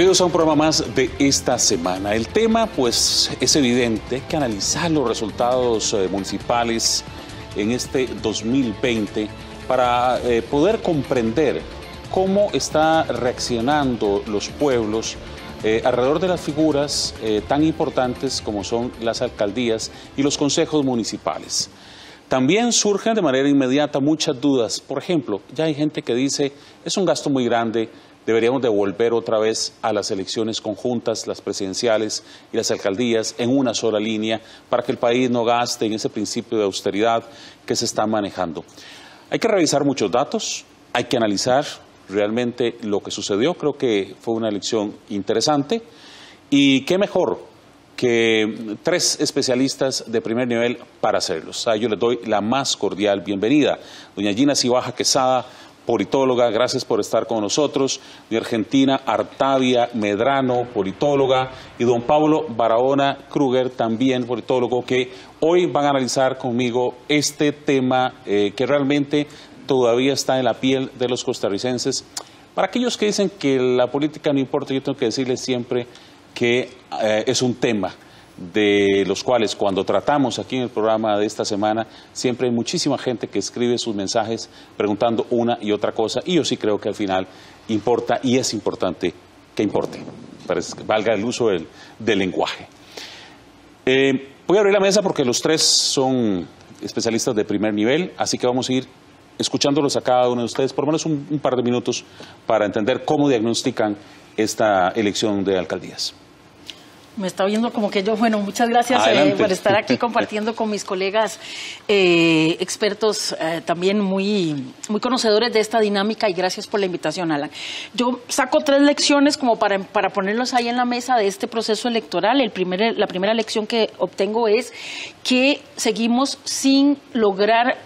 Bienvenidos a un programa más de esta semana. El tema, pues, es evidente, hay que analizar los resultados municipales en este 2020 para poder comprender cómo está reaccionando los pueblos alrededor de las figuras tan importantes como son las alcaldías y los consejos municipales. También surgen de manera inmediata muchas dudas. Por ejemplo, ya hay gente que dice, es un gasto muy grande, deberíamos de volver otra vez a las elecciones conjuntas, las presidenciales y las alcaldías en una sola línea para que el país no gaste en ese principio de austeridad que se está manejando. Hay que revisar muchos datos, hay que analizar realmente lo que sucedió. Creo que fue una elección interesante y qué mejor que tres especialistas de primer nivel para hacerlo. Yo les doy la más cordial bienvenida. Doña Gina Cibaja Quesada, politóloga, gracias por estar con nosotros. Doña Argentina Artavia Medrano, politóloga, y don Pablo Barahona Kruger, también politólogo, que hoy van a analizar conmigo este tema que realmente todavía está en la piel de los costarricenses. Para aquellos que dicen que la política no importa, yo tengo que decirles siempre que es un tema de los cuales cuando tratamos aquí en el programa de esta semana, siempre hay muchísima gente que escribe sus mensajes preguntando una y otra cosa, y yo sí creo que al final importa y es importante que importe, valga el uso del lenguaje. Voy a abrir la mesa porque los tres son especialistas de primer nivel, así que vamos a ir escuchándolos a cada uno de ustedes por lo menos un par de minutos para entender cómo diagnostican esta elección de alcaldías. Me está viendo como que yo, bueno, muchas gracias por estar aquí compartiendo con mis colegas expertos también muy conocedores de esta dinámica, y gracias por la invitación, Alan. Yo saco tres lecciones como para ponerlos ahí en la mesa de este proceso electoral. La primera lección que obtengo es que seguimos sin lograr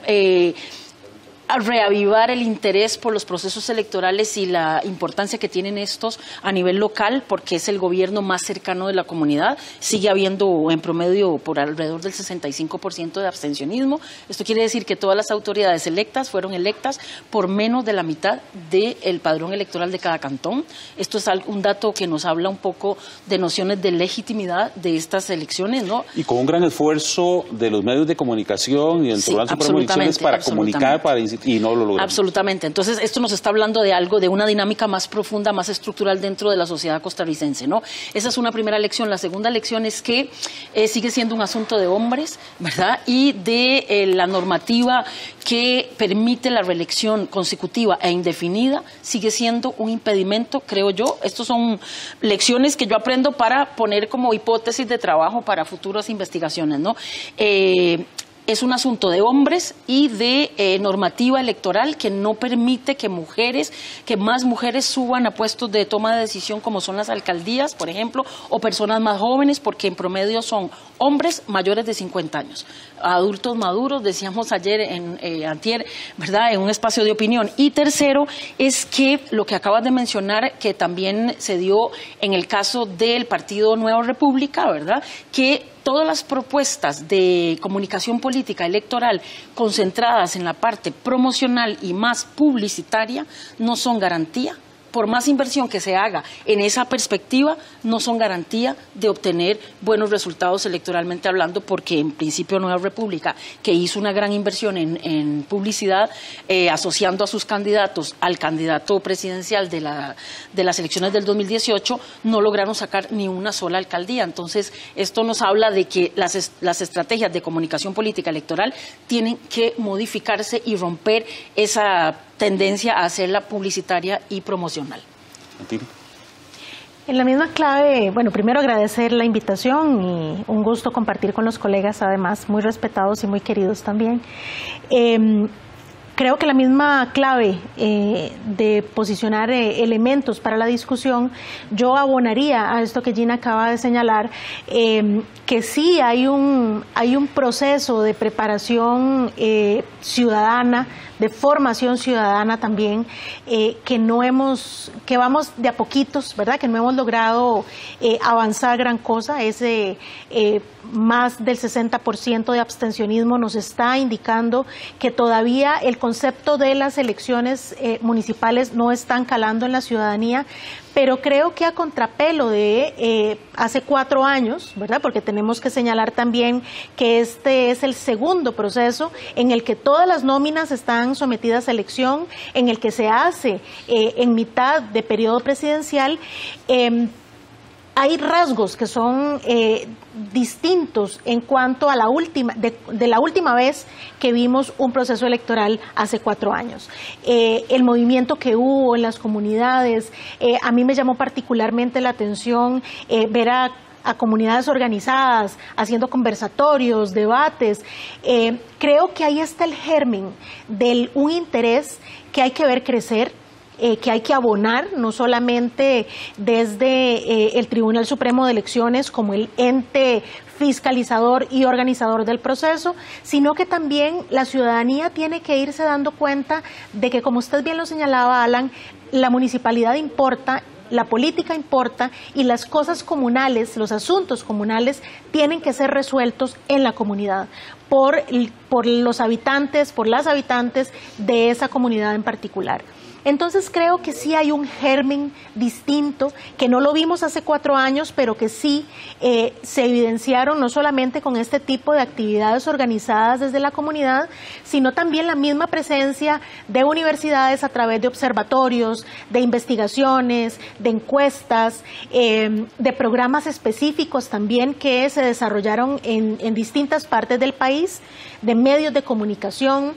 reavivar el interés por los procesos electorales y la importancia que tienen estos a nivel local, porque es el gobierno más cercano de la comunidad. Sigue habiendo en promedio por alrededor del 65% de abstencionismo. Esto quiere decir que todas las autoridades electas fueron electas por menos de la mitad del padrón electoral de cada cantón. Esto es un dato que nos habla un poco de nociones de legitimidad de estas elecciones, ¿no? Y con un gran esfuerzo de los medios de comunicación y del Tribunal Supremo de Elecciones para comunicar, para y no lo logramos. Absolutamente. Entonces, esto nos está hablando de algo, de una dinámica más profunda, más estructural dentro de la sociedad costarricense, ¿no? Esa es una primera lección. La segunda lección es que sigue siendo un asunto de hombres, ¿verdad? Y de la normativa que permite la reelección consecutiva e indefinida sigue siendo un impedimento, creo yo. Estas son lecciones que yo aprendo para poner como hipótesis de trabajo para futuras investigaciones, ¿no? Es un asunto de hombres y de normativa electoral que no permite que más mujeres suban a puestos de toma de decisión como son las alcaldías, por ejemplo, o personas más jóvenes, porque en promedio son hombres mayores de 50 años, adultos maduros, decíamos ayer, antier, ¿verdad?, en un espacio de opinión. Y tercero, es que lo que acabas de mencionar, que también se dio en el caso del Partido Nueva República, ¿verdad?, que todas las propuestas de comunicación política electoral concentradas en la parte promocional y más publicitaria no son garantía. Por más inversión que se haga en esa perspectiva, no son garantía de obtener buenos resultados electoralmente hablando, porque en principio Nueva República, que hizo una gran inversión en publicidad, asociando a sus candidatos al candidato presidencial de las elecciones del 2018, no lograron sacar ni una sola alcaldía. Entonces, esto nos habla de que las estrategias de comunicación política electoral tienen que modificarse y romper esa tendencia a hacerla publicitaria y promocional. En la misma clave, bueno, primero agradecer la invitación y un gusto compartir con los colegas, además muy respetados y muy queridos también. Creo que la misma clave de posicionar elementos para la discusión, yo abonaría a esto que Gina acaba de señalar, que sí hay un proceso de preparación ciudadana, de formación ciudadana también, que vamos de a poquitos, ¿verdad?, que no hemos logrado avanzar gran cosa. Ese más del 60% de abstencionismo nos está indicando que todavía el concepto de las elecciones municipales no están calando en la ciudadanía, pero creo que a contrapelo de hace 4 años, ¿verdad? Porque tenemos que señalar también que este es el segundo proceso en el que todas las nóminas están sometidas a elección, en el que se hace en mitad de periodo presidencial. Hay rasgos que son distintos en cuanto a la última, de la última vez que vimos un proceso electoral hace 4 años. El movimiento que hubo en las comunidades, a mí me llamó particularmente la atención ver a comunidades organizadas, haciendo conversatorios, debates. Creo que ahí está el germen de un interés que hay que ver crecer, que hay que abonar, no solamente desde el Tribunal Supremo de Elecciones como el ente fiscalizador y organizador del proceso, sino que también la ciudadanía tiene que irse dando cuenta de que, como usted bien lo señalaba, Alan, la municipalidad importa, la política importa y las cosas comunales, los asuntos comunales tienen que ser resueltos en la comunidad por los habitantes, por las habitantes de esa comunidad en particular. Entonces creo que sí hay un germen distinto, que no lo vimos hace 4 años, pero que sí se evidenciaron no solamente con este tipo de actividades organizadas desde la comunidad, sino también la misma presencia de universidades a través de observatorios, de investigaciones, de encuestas, de programas específicos también que se desarrollaron en distintas partes del país, de medios de comunicación.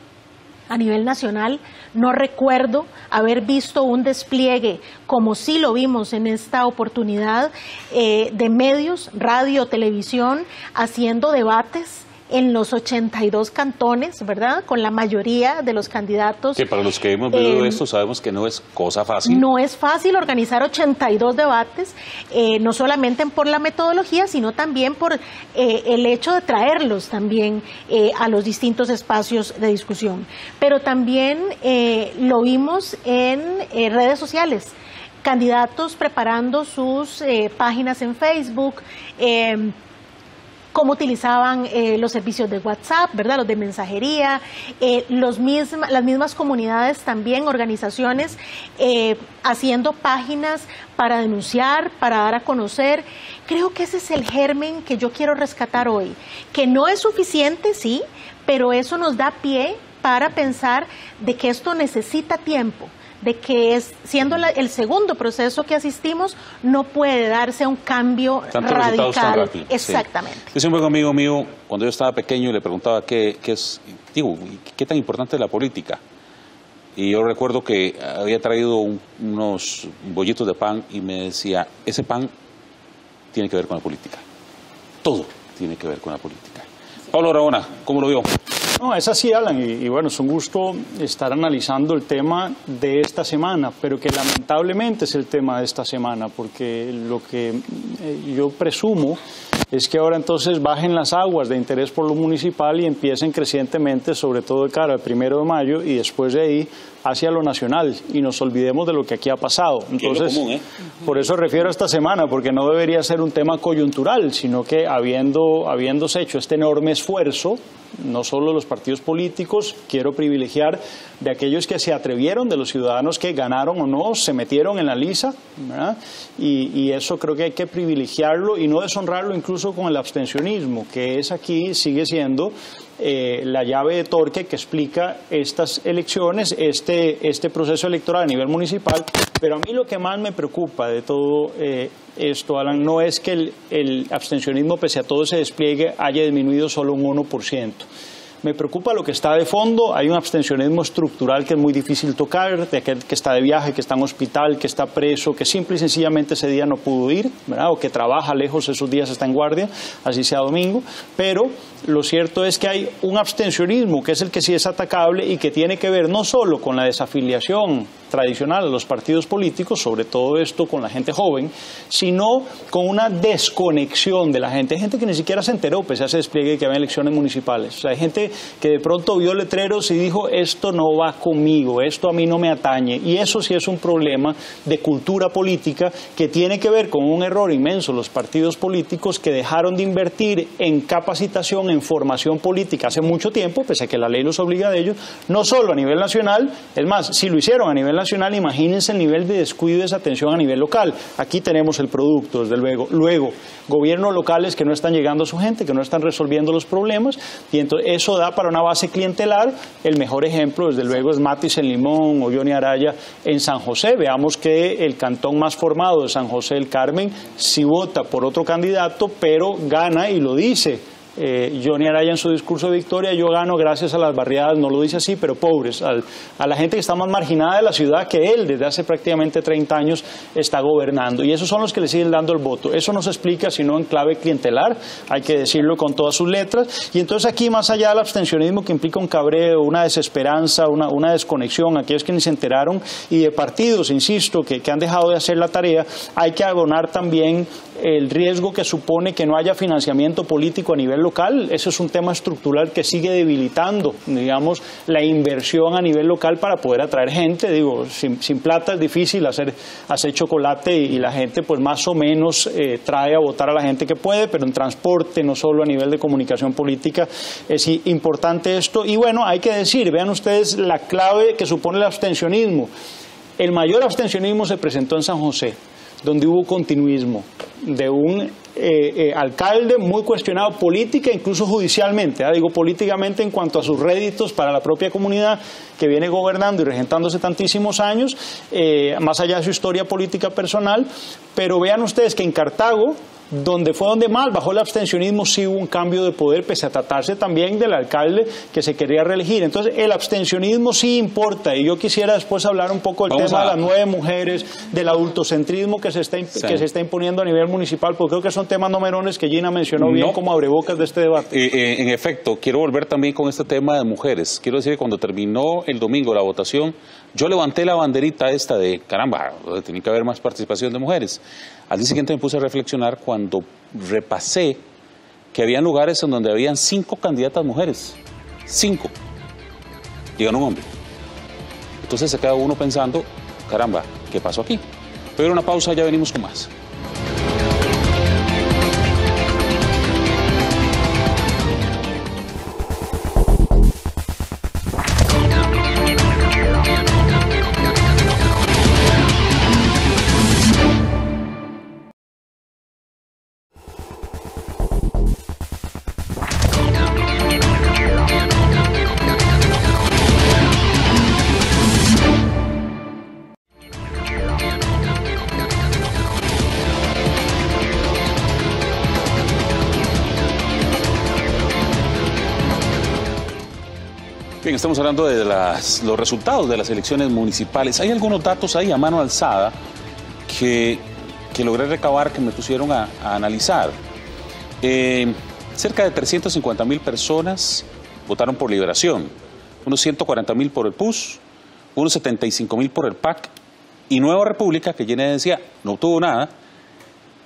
A nivel nacional, no recuerdo haber visto un despliegue, como sí lo vimos en esta oportunidad, de medios, radio, televisión, haciendo debates en los 82 cantones, ¿verdad? Con la mayoría de los candidatos. Que para los que hemos vivido esto sabemos que no es cosa fácil. No es fácil organizar 82 debates, no solamente por la metodología, sino también por el hecho de traerlos también a los distintos espacios de discusión. Pero también lo vimos en redes sociales, candidatos preparando sus páginas en Facebook, cómo utilizaban los servicios de WhatsApp, ¿verdad? Los de mensajería, las mismas comunidades también, organizaciones, haciendo páginas para denunciar, para dar a conocer. Creo que ese es el germen que yo quiero rescatar hoy, que no es suficiente, sí, pero eso nos da pie para pensar de que esto necesita tiempo, de que siendo el segundo proceso que asistimos, no puede darse un cambio radical. Tan rápido. Exactamente. Sí. Dice un buen amigo mío, cuando yo estaba pequeño, le preguntaba qué tan importante es la política. Y yo recuerdo que había traído unos bollitos de pan y me decía, ese pan tiene que ver con la política. Todo tiene que ver con la política. Pablo Barahona, ¿cómo lo vio? No, es así, Alan, y bueno, es un gusto estar analizando el tema de esta semana, pero que lamentablemente es el tema de esta semana, porque lo que yo presumo es que ahora entonces bajen las aguas de interés por lo municipal y empiecen crecientemente, sobre todo de cara al 1 de mayo y después de ahí hacia lo nacional, y nos olvidemos de lo que aquí ha pasado. Entonces, común, por eso refiero a esta semana, porque no debería ser un tema coyuntural, sino que habiéndose hecho este enorme esfuerzo, no solo los partidos políticos, quiero privilegiar de aquellos que se atrevieron, de los ciudadanos que ganaron o no, se metieron en la lisa, ¿verdad? Y eso creo que hay que privilegiarlo y no deshonrarlo incluso con el abstencionismo, que es aquí, sigue siendo la llave de torque que explica estas elecciones, este proceso electoral a nivel municipal. Pero a mí lo que más me preocupa de todo esto, Alan, no es que el abstencionismo, pese a todo ese despliegue, haya disminuido solo un 1%. Me preocupa lo que está de fondo. Hay un abstencionismo estructural que es muy difícil tocar, de aquel que está de viaje, que está en hospital, que está preso, que simple y sencillamente ese día no pudo ir, ¿verdad? O que trabaja lejos, esos días está en guardia, así sea domingo. Pero lo cierto es que hay un abstencionismo que es el que sí es atacable y que tiene que ver no solo con la desafiliación tradicional a los partidos políticos, sobre todo esto con la gente joven, sino con una desconexión de la gente. Hay gente que ni siquiera se enteró, pese a ese despliegue de que había elecciones municipales. O sea, hay gente que de pronto vio letreros y dijo, esto no va conmigo, esto a mí no me atañe. Y eso sí es un problema de cultura política que tiene que ver con un error inmenso. Los partidos políticos que dejaron de invertir en capacitación, en formación política hace mucho tiempo, pese a que la ley los obliga a ello, no solo a nivel nacional, es más, si lo hicieron a nivel nacional, imagínense el nivel de descuido y desatención a nivel local. Aquí tenemos el producto, desde luego. Luego, gobiernos locales que no están llegando a su gente, que no están resolviendo los problemas, y entonces eso da para una base clientelar. El mejor ejemplo, desde luego, es Matis en Limón o Johnny Araya en San José. Veamos que el cantón más formado de San José del Carmen sí vota por otro candidato, pero gana y lo dice. Johnny Araya en su discurso de victoria: yo gano gracias a las barriadas, no lo dice así, pero pobres, a la gente que está más marginada de la ciudad que él desde hace prácticamente 30 años está gobernando, y esos son los que le siguen dando el voto. Eso no se explica sino en clave clientelar, hay que decirlo con todas sus letras. Y entonces aquí, más allá del abstencionismo que implica un cabreo, una desesperanza, una desconexión, aquellos que ni se enteraron, y de partidos, insisto, que han dejado de hacer la tarea, hay que abonar también el riesgo que supone que no haya financiamiento político a nivel local. Eso es un tema estructural que sigue debilitando, digamos, la inversión a nivel local para poder atraer gente. Digo, sin plata es difícil hacer chocolate, y la gente pues más o menos trae a votar a la gente que puede, pero en transporte, no solo a nivel de comunicación política, es importante esto. Y bueno, hay que decir, vean ustedes la clave que supone el abstencionismo. El mayor abstencionismo se presentó en San José, donde hubo continuismo de un alcalde muy cuestionado política, incluso judicialmente, digo políticamente en cuanto a sus réditos para la propia comunidad, que viene gobernando y regentándose tantísimos años, más allá de su historia política personal. Pero vean ustedes que en Cartago, donde más bajó el abstencionismo, sí hubo un cambio de poder, pese a tratarse también del alcalde que se quería reelegir. Entonces el abstencionismo sí importa, y yo quisiera después hablar un poco del tema de las 9 mujeres, del adultocentrismo que se está imponiendo a nivel municipal, porque creo que son temas no menores que Gina mencionó bien como abrebocas de este debate. En efecto, quiero volver también con este tema de mujeres. Quiero decir que cuando terminó el domingo la votación, yo levanté la banderita esta de, caramba, tiene que haber más participación de mujeres. Al día siguiente me puse a reflexionar cuando repasé que había lugares en donde habían 5 candidatas mujeres. 5. Y ganó un hombre. Entonces se queda uno pensando, caramba, ¿qué pasó aquí? Pero una pausa, ya venimos con más. Bien, estamos hablando de los resultados de las elecciones municipales. Hay algunos datos ahí a mano alzada que logré recabar, que me pusieron a analizar. Cerca de 350.000 personas votaron por Liberación, unos 140.000 por el PUS, unos 75.000 por el PAC, y Nueva República, que Gina decía, no tuvo nada,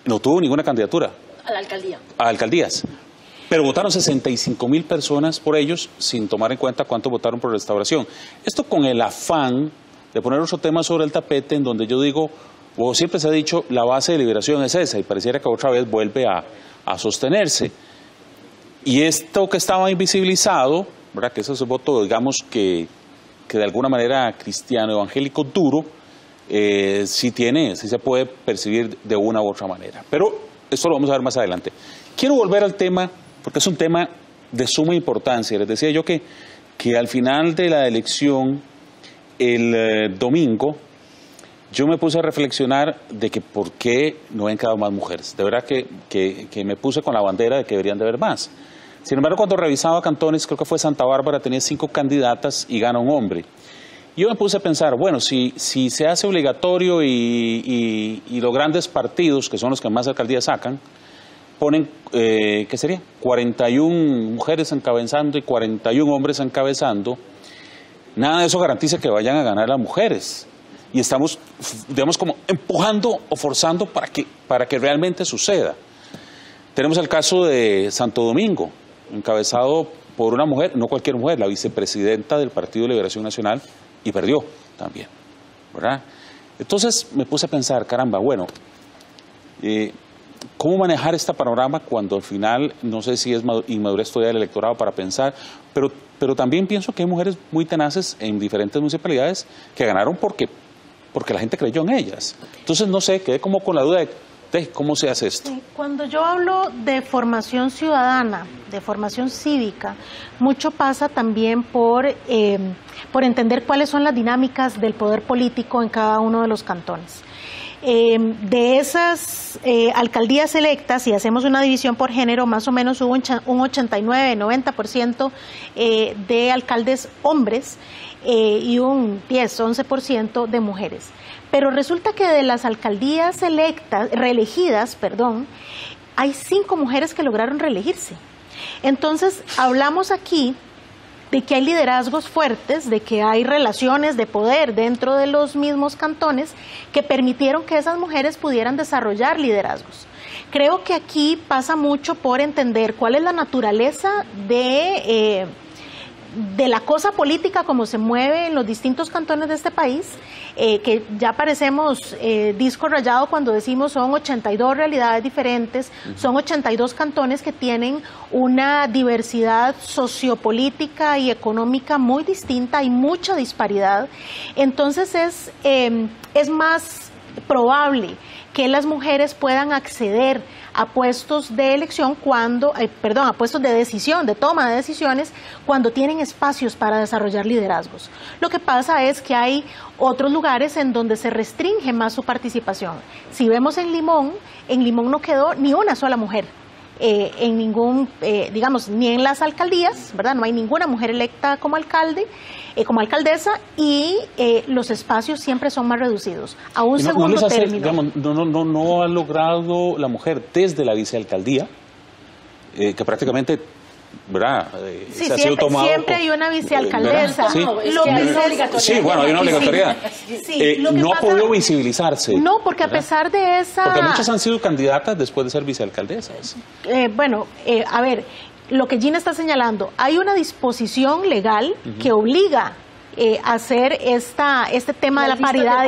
no tuvo ninguna candidatura. A la alcaldía. A alcaldías. Pero votaron 65.000 personas por ellos, sin tomar en cuenta cuántos votaron por Restauración. Esto con el afán de poner otro tema sobre el tapete, en donde yo digo, o siempre se ha dicho, la base de Liberación es esa, y pareciera que otra vez vuelve a sostenerse. Y esto que estaba invisibilizado, ¿verdad?, que ese es el voto, digamos, que de alguna manera cristiano, evangélico, duro, sí se puede percibir de una u otra manera. Pero esto lo vamos a ver más adelante. Quiero volver al tema, porque es un tema de suma importancia. Les decía yo que al final de la elección, el domingo, yo me puse a reflexionar de que por qué no han quedado más mujeres. De verdad que me puse con la bandera de que deberían de haber más. Sin embargo, cuando revisaba cantones, creo que fue Santa Bárbara, tenía 5 candidatas y gana un hombre. Yo me puse a pensar, bueno, si se hace obligatorio y los grandes partidos, que son los que más alcaldías sacan, ponen, ¿qué sería? 41 mujeres encabezando y 41 hombres encabezando, nada de eso garantiza que vayan a ganar las mujeres. Y estamos, digamos, como empujando o forzando para que realmente suceda. Tenemos el caso de Santo Domingo, encabezado por una mujer, no cualquier mujer, la vicepresidenta del Partido de Liberación Nacional, y perdió también, ¿verdad? Entonces me puse a pensar, caramba, bueno, ¿cómo manejar este panorama cuando al final, no sé si es inmadurez todavía del electorado para pensar, pero pero también pienso que hay mujeres muy tenaces en diferentes municipalidades que ganaron porque la gente creyó en ellas. Entonces, no sé, quedé como con la duda de cómo se hace esto. Cuando yo hablo de formación ciudadana, de formación cívica, mucho pasa también por entender cuáles son las dinámicas del poder político en cada uno de los cantones. De esas alcaldías electas, si hacemos una división por género, más o menos hubo un 89-90% de alcaldes hombres y un 10-11% de mujeres. Pero resulta que de las alcaldías reelegidas, hay 5 mujeres que lograron reelegirse. Entonces, hablamos aquí de que hay liderazgos fuertes, de que hay relaciones de poder dentro de los mismos cantones que permitieron que esas mujeres pudieran desarrollar liderazgos. Creo que aquí pasa mucho por entender cuál es la naturaleza de la cosa política como se mueve en los distintos cantones de este país, que ya parecemos disco rayado cuando decimos son 82 realidades diferentes, son 82 cantones que tienen una diversidad sociopolítica y económica muy distinta, hay mucha disparidad. Entonces es más probable que las mujeres puedan acceder a puestos de elección a puestos de decisión, de toma de decisiones, cuando tienen espacios para desarrollar liderazgos. Lo que pasa es que hay otros lugares en donde se restringe más su participación. Si vemos en Limón no quedó ni una sola mujer. En ningún, ni en las alcaldías, ¿verdad? No hay ninguna mujer electa como alcalde, como alcaldesa, y los espacios siempre son más reducidos. A un segundo término. No ha logrado la mujer desde la vicealcaldía, que prácticamente, ¿verdad? Sí, siempre hay una vicealcaldesa. Sí, hay una obligatoriedad. No ha podido visibilizarse. No, porque a pesar de esa... Porque muchas han sido candidatas después de ser vicealcaldesas. A ver, lo que Gina está señalando, hay una disposición legal que obliga a hacer este tema de la paridad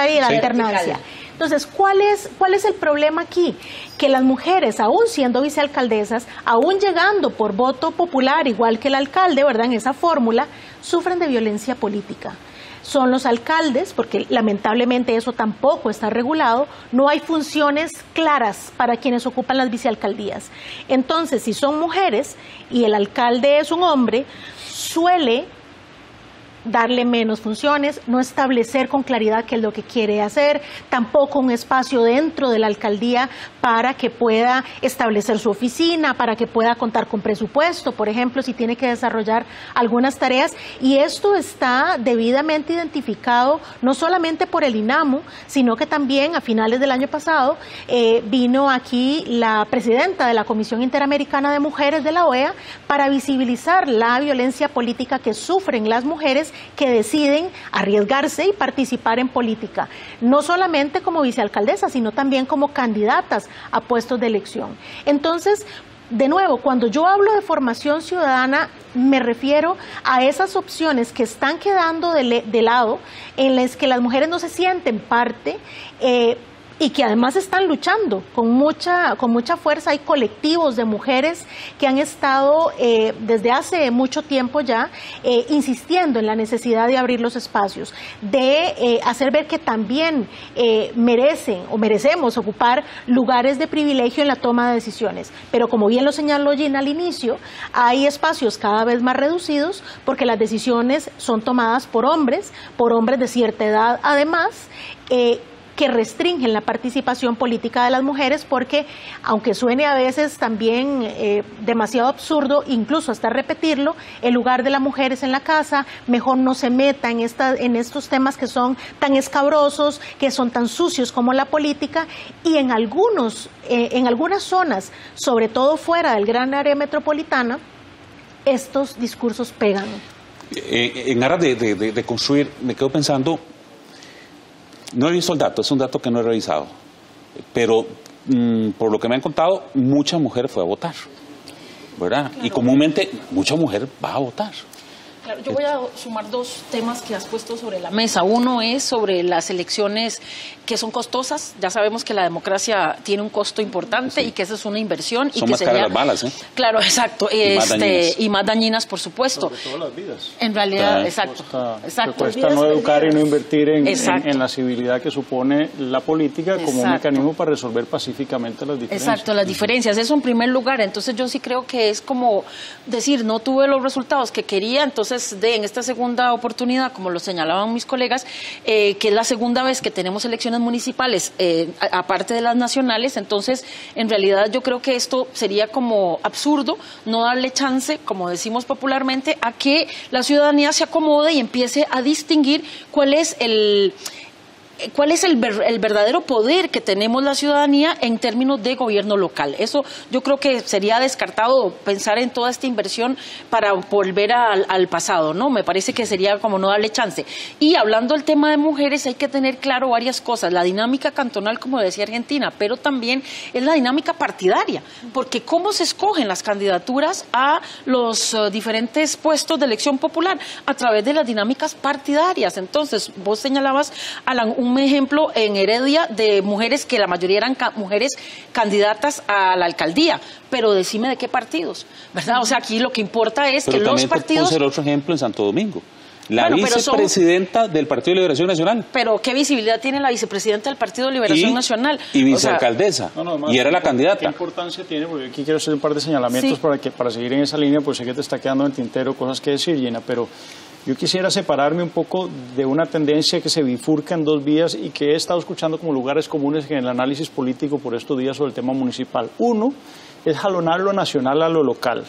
y la alternancia. Entonces, ¿cuál es el problema aquí? Que las mujeres, aún siendo vicealcaldesas, aún llegando por voto popular, igual que el alcalde, ¿verdad?, en esa fórmula, sufren de violencia política. Son los alcaldes, porque lamentablemente eso tampoco está regulado, no hay funciones claras para quienes ocupan las vicealcaldías. Entonces, si son mujeres y el alcalde es un hombre, suele darle menos funciones, no establecer con claridad qué es lo que quiere hacer, tampoco un espacio dentro de la alcaldía para que pueda establecer su oficina, para que pueda contar con presupuesto, por ejemplo, si tiene que desarrollar algunas tareas, y esto está debidamente identificado no solamente por el INAMU, sino que también a finales del año pasado vino aquí la presidenta de la Comisión Interamericana de Mujeres de la OEA para visibilizar la violencia política que sufren las mujeres que deciden arriesgarse y participar en política, no solamente como vicealcaldesas, sino también como candidatas a puestos de elección. Entonces, de nuevo, cuando yo hablo de formación ciudadana, me refiero a esas opciones que están quedando de lado, en las que las mujeres no se sienten parte, y que además están luchando con mucha fuerza. Hay colectivos de mujeres que han estado desde hace mucho tiempo ya insistiendo en la necesidad de abrir los espacios, de hacer ver que también merecemos ocupar lugares de privilegio en la toma de decisiones. Pero como bien lo señaló Gina al inicio, hay espacios cada vez más reducidos porque las decisiones son tomadas por hombres de cierta edad además, que restringen la participación política de las mujeres porque, aunque suene a veces también demasiado absurdo, incluso hasta repetirlo, el lugar de la mujer es en la casa, mejor no se meta en estos temas que son tan escabrosos, que son tan sucios como la política, y en algunas zonas, sobre todo fuera del gran área metropolitana, estos discursos pegan. En aras de construir, me quedo pensando... No he visto el dato, es un dato que no he revisado, pero por lo que me han contado, mucha mujer fue a votar, ¿verdad? Claro. Y comúnmente mucha mujer va a votar. Claro, yo voy a sumar dos temas que has puesto sobre la mesa. Uno es sobre las elecciones que son costosas. Ya sabemos que la democracia tiene un costo importante y que esa es una inversión. Son y más que caras las balas, ¿eh? Claro, exacto. Y más dañinas, por supuesto. Sobre todo las vidas. En realidad, exacto. Cuesta no educar y no invertir en la civilidad que supone la política como un mecanismo para resolver pacíficamente las diferencias. Exacto, las diferencias. Eso en primer lugar. Entonces yo sí creo que es como decir, no tuve los resultados que quería, entonces en esta segunda oportunidad, como lo señalaban mis colegas, que es la segunda vez que tenemos elecciones municipales, aparte de las nacionales, entonces en realidad yo creo que esto sería como absurdo no darle chance, como decimos popularmente, a que la ciudadanía se acomode y empiece a distinguir cuál es el verdadero poder que tenemos la ciudadanía en términos de gobierno local. Eso yo creo que sería descartado pensar en toda esta inversión para volver al pasado, ¿no? Me parece que sería como no darle chance. Y hablando del tema de mujeres, hay que tener claro varias cosas. La dinámica cantonal, como decía Argentina, pero también es la dinámica partidaria, porque cómo se escogen las candidaturas a los diferentes puestos de elección popular a través de las dinámicas partidarias. Entonces, vos señalabas, Alan, un ejemplo en Heredia de mujeres que la mayoría eran mujeres candidatas a la alcaldía, pero decime de qué partidos, ¿verdad? O sea, aquí lo que importa es que los partidos... Pero también otro ejemplo en Santo Domingo. La vicepresidenta del Partido de Liberación Nacional. Pero ¿qué visibilidad tiene la vicepresidenta del Partido de Liberación Nacional? Y vicealcaldesa. Y era la candidata. ¿Qué importancia tiene? Porque aquí quiero hacer un par de señalamientos para seguir en esa línea, pues sé que te está quedando en el tintero cosas que decir, Gina, pero yo quisiera separarme un poco de una tendencia que se bifurca en dos vías y que he estado escuchando como lugares comunes en el análisis político por estos días sobre el tema municipal. Uno es jalonar lo nacional a lo local.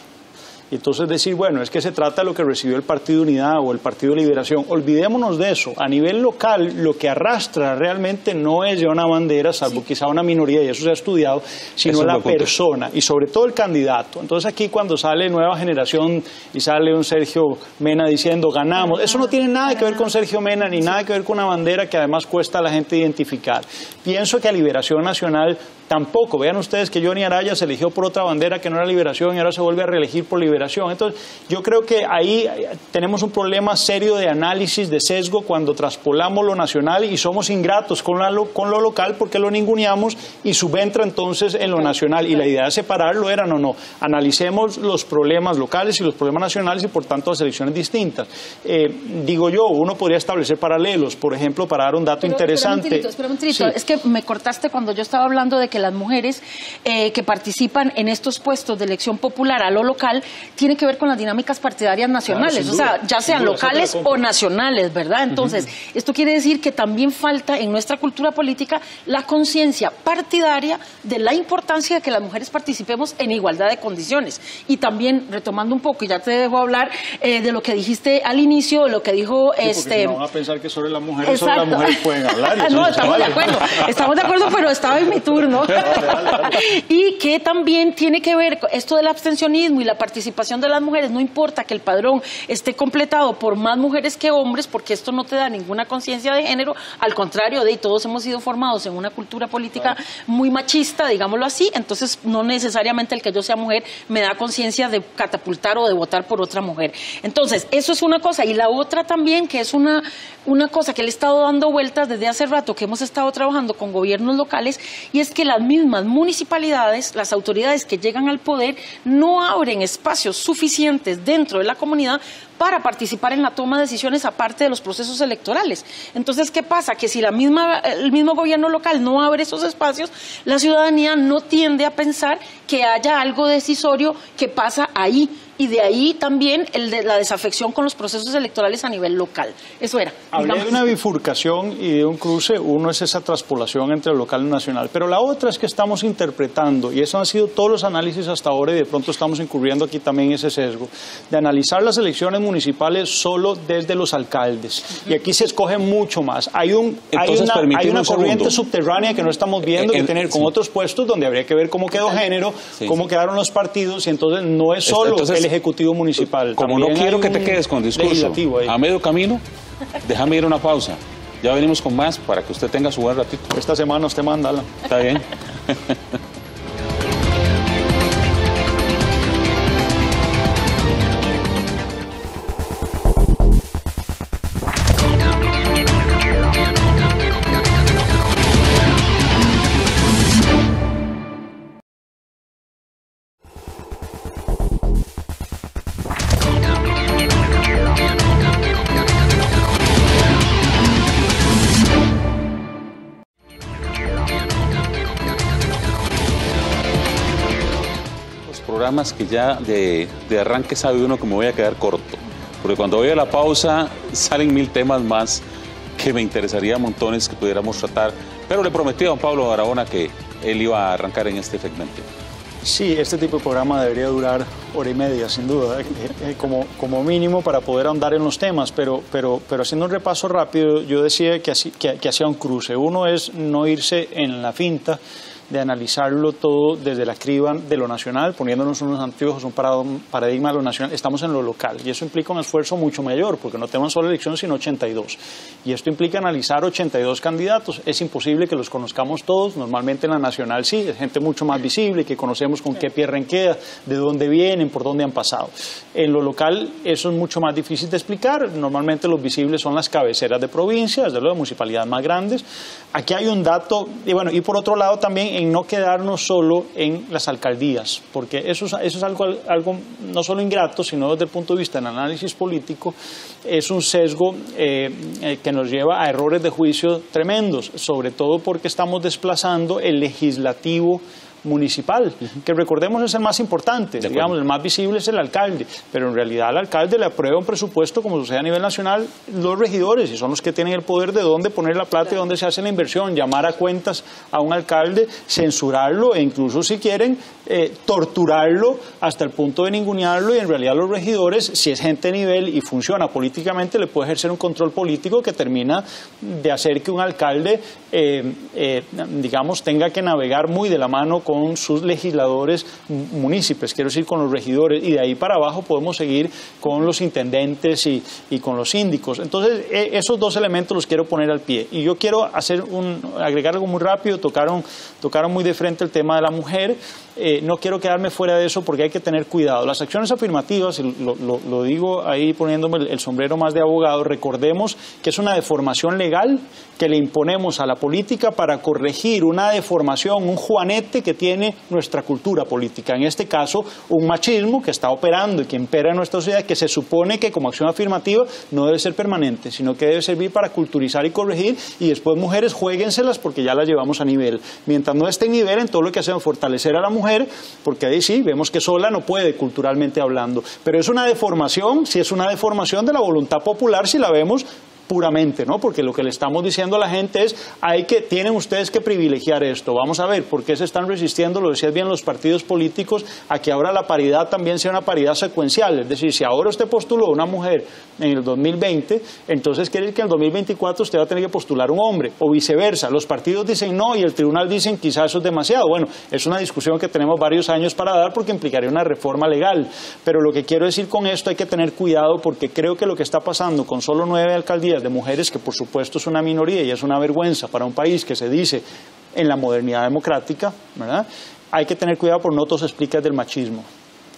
Y entonces decir, bueno, es que se trata de lo que recibió el Partido Unidad o el Partido Liberación. Olvidémonos de eso. A nivel local, lo que arrastra realmente no es ya una bandera, salvo quizá una minoría, y eso se ha estudiado, sino la persona y sobre todo el candidato. Entonces aquí cuando sale Nueva Generación y sale un Sergio Mena diciendo ganamos, eso no tiene nada que ver con Sergio Mena ni nada que ver con una bandera que además cuesta a la gente identificar. Pienso que a Liberación Nacional tampoco. Vean ustedes que Johnny Araya se eligió por otra bandera que no era Liberación y ahora se vuelve a reelegir por Liberación. Entonces, yo creo que ahí tenemos un problema serio de análisis, de sesgo, cuando traspolamos lo nacional y somos ingratos con lo local porque lo ninguneamos y subentra entonces en lo nacional. Y la idea de separarlo era, no, analicemos los problemas locales y los problemas nacionales y por tanto las elecciones distintas. Digo yo, uno podría establecer paralelos, por ejemplo, para dar un dato interesante. Espera un tirito. Es que me cortaste cuando yo estaba hablando de que las mujeres que participan en estos puestos de elección popular a lo local tiene que ver con las dinámicas partidarias nacionales, claro, o sea, ya sean locales o nacionales, ¿verdad? Entonces, esto quiere decir que también falta en nuestra cultura política la conciencia partidaria de la importancia de que las mujeres participemos en igualdad de condiciones. Y también, retomando un poco, y ya te dejo hablar de lo que dijiste al inicio, de lo que dijo... Sí, porque si no van a pensar que sobre las mujeres pueden hablar. No, estamos de acuerdo, pero estaba en mi turno. Y que también tiene que ver esto del abstencionismo y la participación de las mujeres, no importa que el padrón esté completado por más mujeres que hombres, porque esto no te da ninguna conciencia de género, al contrario, todos hemos sido formados en una cultura política muy machista, digámoslo así, entonces no necesariamente el que yo sea mujer me da conciencia de catapultar o de votar por otra mujer. Entonces, eso es una cosa, y la otra también, que es una cosa que le he estado dando vueltas desde hace rato, que hemos estado trabajando con gobiernos locales, y es que las mismas municipalidades, las autoridades que llegan al poder, no abren espacios suficientes dentro de la comunidad para participar en la toma de decisiones aparte de los procesos electorales. Entonces, ¿qué pasa? Que si el mismo gobierno local no abre esos espacios, la ciudadanía no tiende a pensar que haya algo decisorio que pasa ahí. Y de ahí también la desafección con los procesos electorales a nivel local. Eso era. Hablé de una bifurcación y de un cruce. Uno es esa traspolación entre lo local y lo nacional. Pero la otra es que estamos interpretando, y eso han sido todos los análisis hasta ahora, y de pronto estamos incurriendo aquí también ese sesgo, de analizar las elecciones municipales solo desde los alcaldes. Y aquí se escoge mucho más. Hay una corriente subterránea que no estamos viendo que tener con otros puestos donde habría que ver cómo quedó género, cómo quedaron los partidos, y entonces no es solo el Ejecutivo Municipal. Como no quiero que te quedes con discurso a medio camino, déjame ir a una pausa. Ya venimos con más para que usted tenga su buen ratito. Esta semana usted manda, Alan. Está bien. programas que ya de arranque sabe uno que me voy a quedar corto, porque cuando voy a la pausa salen 1000 temas más que me interesaría montones que pudiéramos tratar, pero le prometí a don Pablo Barahona que él iba a arrancar en este segmento. Sí, este tipo de programa debería durar hora y media, sin duda, como mínimo para poder ahondar en los temas, pero haciendo un repaso rápido, yo decía que hacía un cruce. Uno es no irse en la finta de analizarlo todo desde la criba de lo nacional, poniéndonos unos anteojos, un paradigma de lo nacional. Estamos en lo local y eso implica un esfuerzo mucho mayor, porque no tenemos solo elecciones, sino 82. Y esto implica analizar 82 candidatos. Es imposible que los conozcamos todos, normalmente en la nacional sí, es gente mucho más visible, que conocemos con qué pie renquea, de dónde vienen, por dónde han pasado. En lo local eso es mucho más difícil de explicar, normalmente los visibles son las cabeceras de provincias, desde luego de municipalidades más grandes. Aquí hay un dato, y por otro lado también en no quedarnos solo en las alcaldías, porque eso es algo no solo ingrato, sino desde el punto de vista del análisis político, es un sesgo que nos lleva a errores de juicio tremendos, sobre todo porque estamos desplazando el legislativo municipal, que recordemos es el más importante, digamos, el más visible es el alcalde, pero en realidad al alcalde le aprueba un presupuesto, como sucede a nivel nacional, los regidores, y son los que tienen el poder de dónde poner la plata y dónde se hace la inversión, llamar a cuentas a un alcalde, censurarlo e incluso si quieren torturarlo hasta el punto de ningunearlo, y en realidad los regidores, si es gente de nivel y funciona políticamente, le puede ejercer un control político que termina de hacer que un alcalde digamos, tenga que navegar muy de la mano con sus legisladores municipios, quiero decir con los regidores, y de ahí para abajo podemos seguir con los intendentes y con los síndicos. Entonces esos dos elementos los quiero poner al pie, y yo quiero agregar algo muy rápido. Tocaron muy de frente el tema de la mujer. No quiero quedarme fuera de eso porque hay que tener cuidado. Las acciones afirmativas, y lo digo ahí poniéndome el sombrero más de abogado, recordemos que es una deformación legal que le imponemos a la política para corregir una deformación, un juanete que tiene nuestra cultura política. En este caso, un machismo que está operando y que impera en nuestra sociedad, que se supone que como acción afirmativa no debe ser permanente, sino que debe servir para culturizar y corregir, y después mujeres juéguenselas porque ya las llevamos a nivel. Mientras no esté en nivel, en todo lo que hacemos fortalecer a la mujer, porque ahí sí, vemos que sola no puede culturalmente hablando. Pero es una deformación, si es una deformación de la voluntad popular, si la vemos puramente, ¿no? Porque lo que le estamos diciendo a la gente es, tienen ustedes que privilegiar esto. Vamos a ver por qué se están resistiendo, lo decías bien, los partidos políticos, a que ahora la paridad también sea una paridad secuencial. Es decir, si ahora usted postuló una mujer en el 2020, entonces quiere decir que en el 2024 usted va a tener que postular un hombre, o viceversa. Los partidos dicen no y el tribunal dicen quizás eso es demasiado. Bueno, es una discusión que tenemos varios años para dar porque implicaría una reforma legal. Pero lo que quiero decir con esto, hay que tener cuidado, porque creo que lo que está pasando con solo 9 alcaldías de mujeres, que por supuesto es una minoría y es una vergüenza para un país que se dice en la modernidad democrática, ¿verdad? Hay que tener cuidado por no todo se explica del machismo,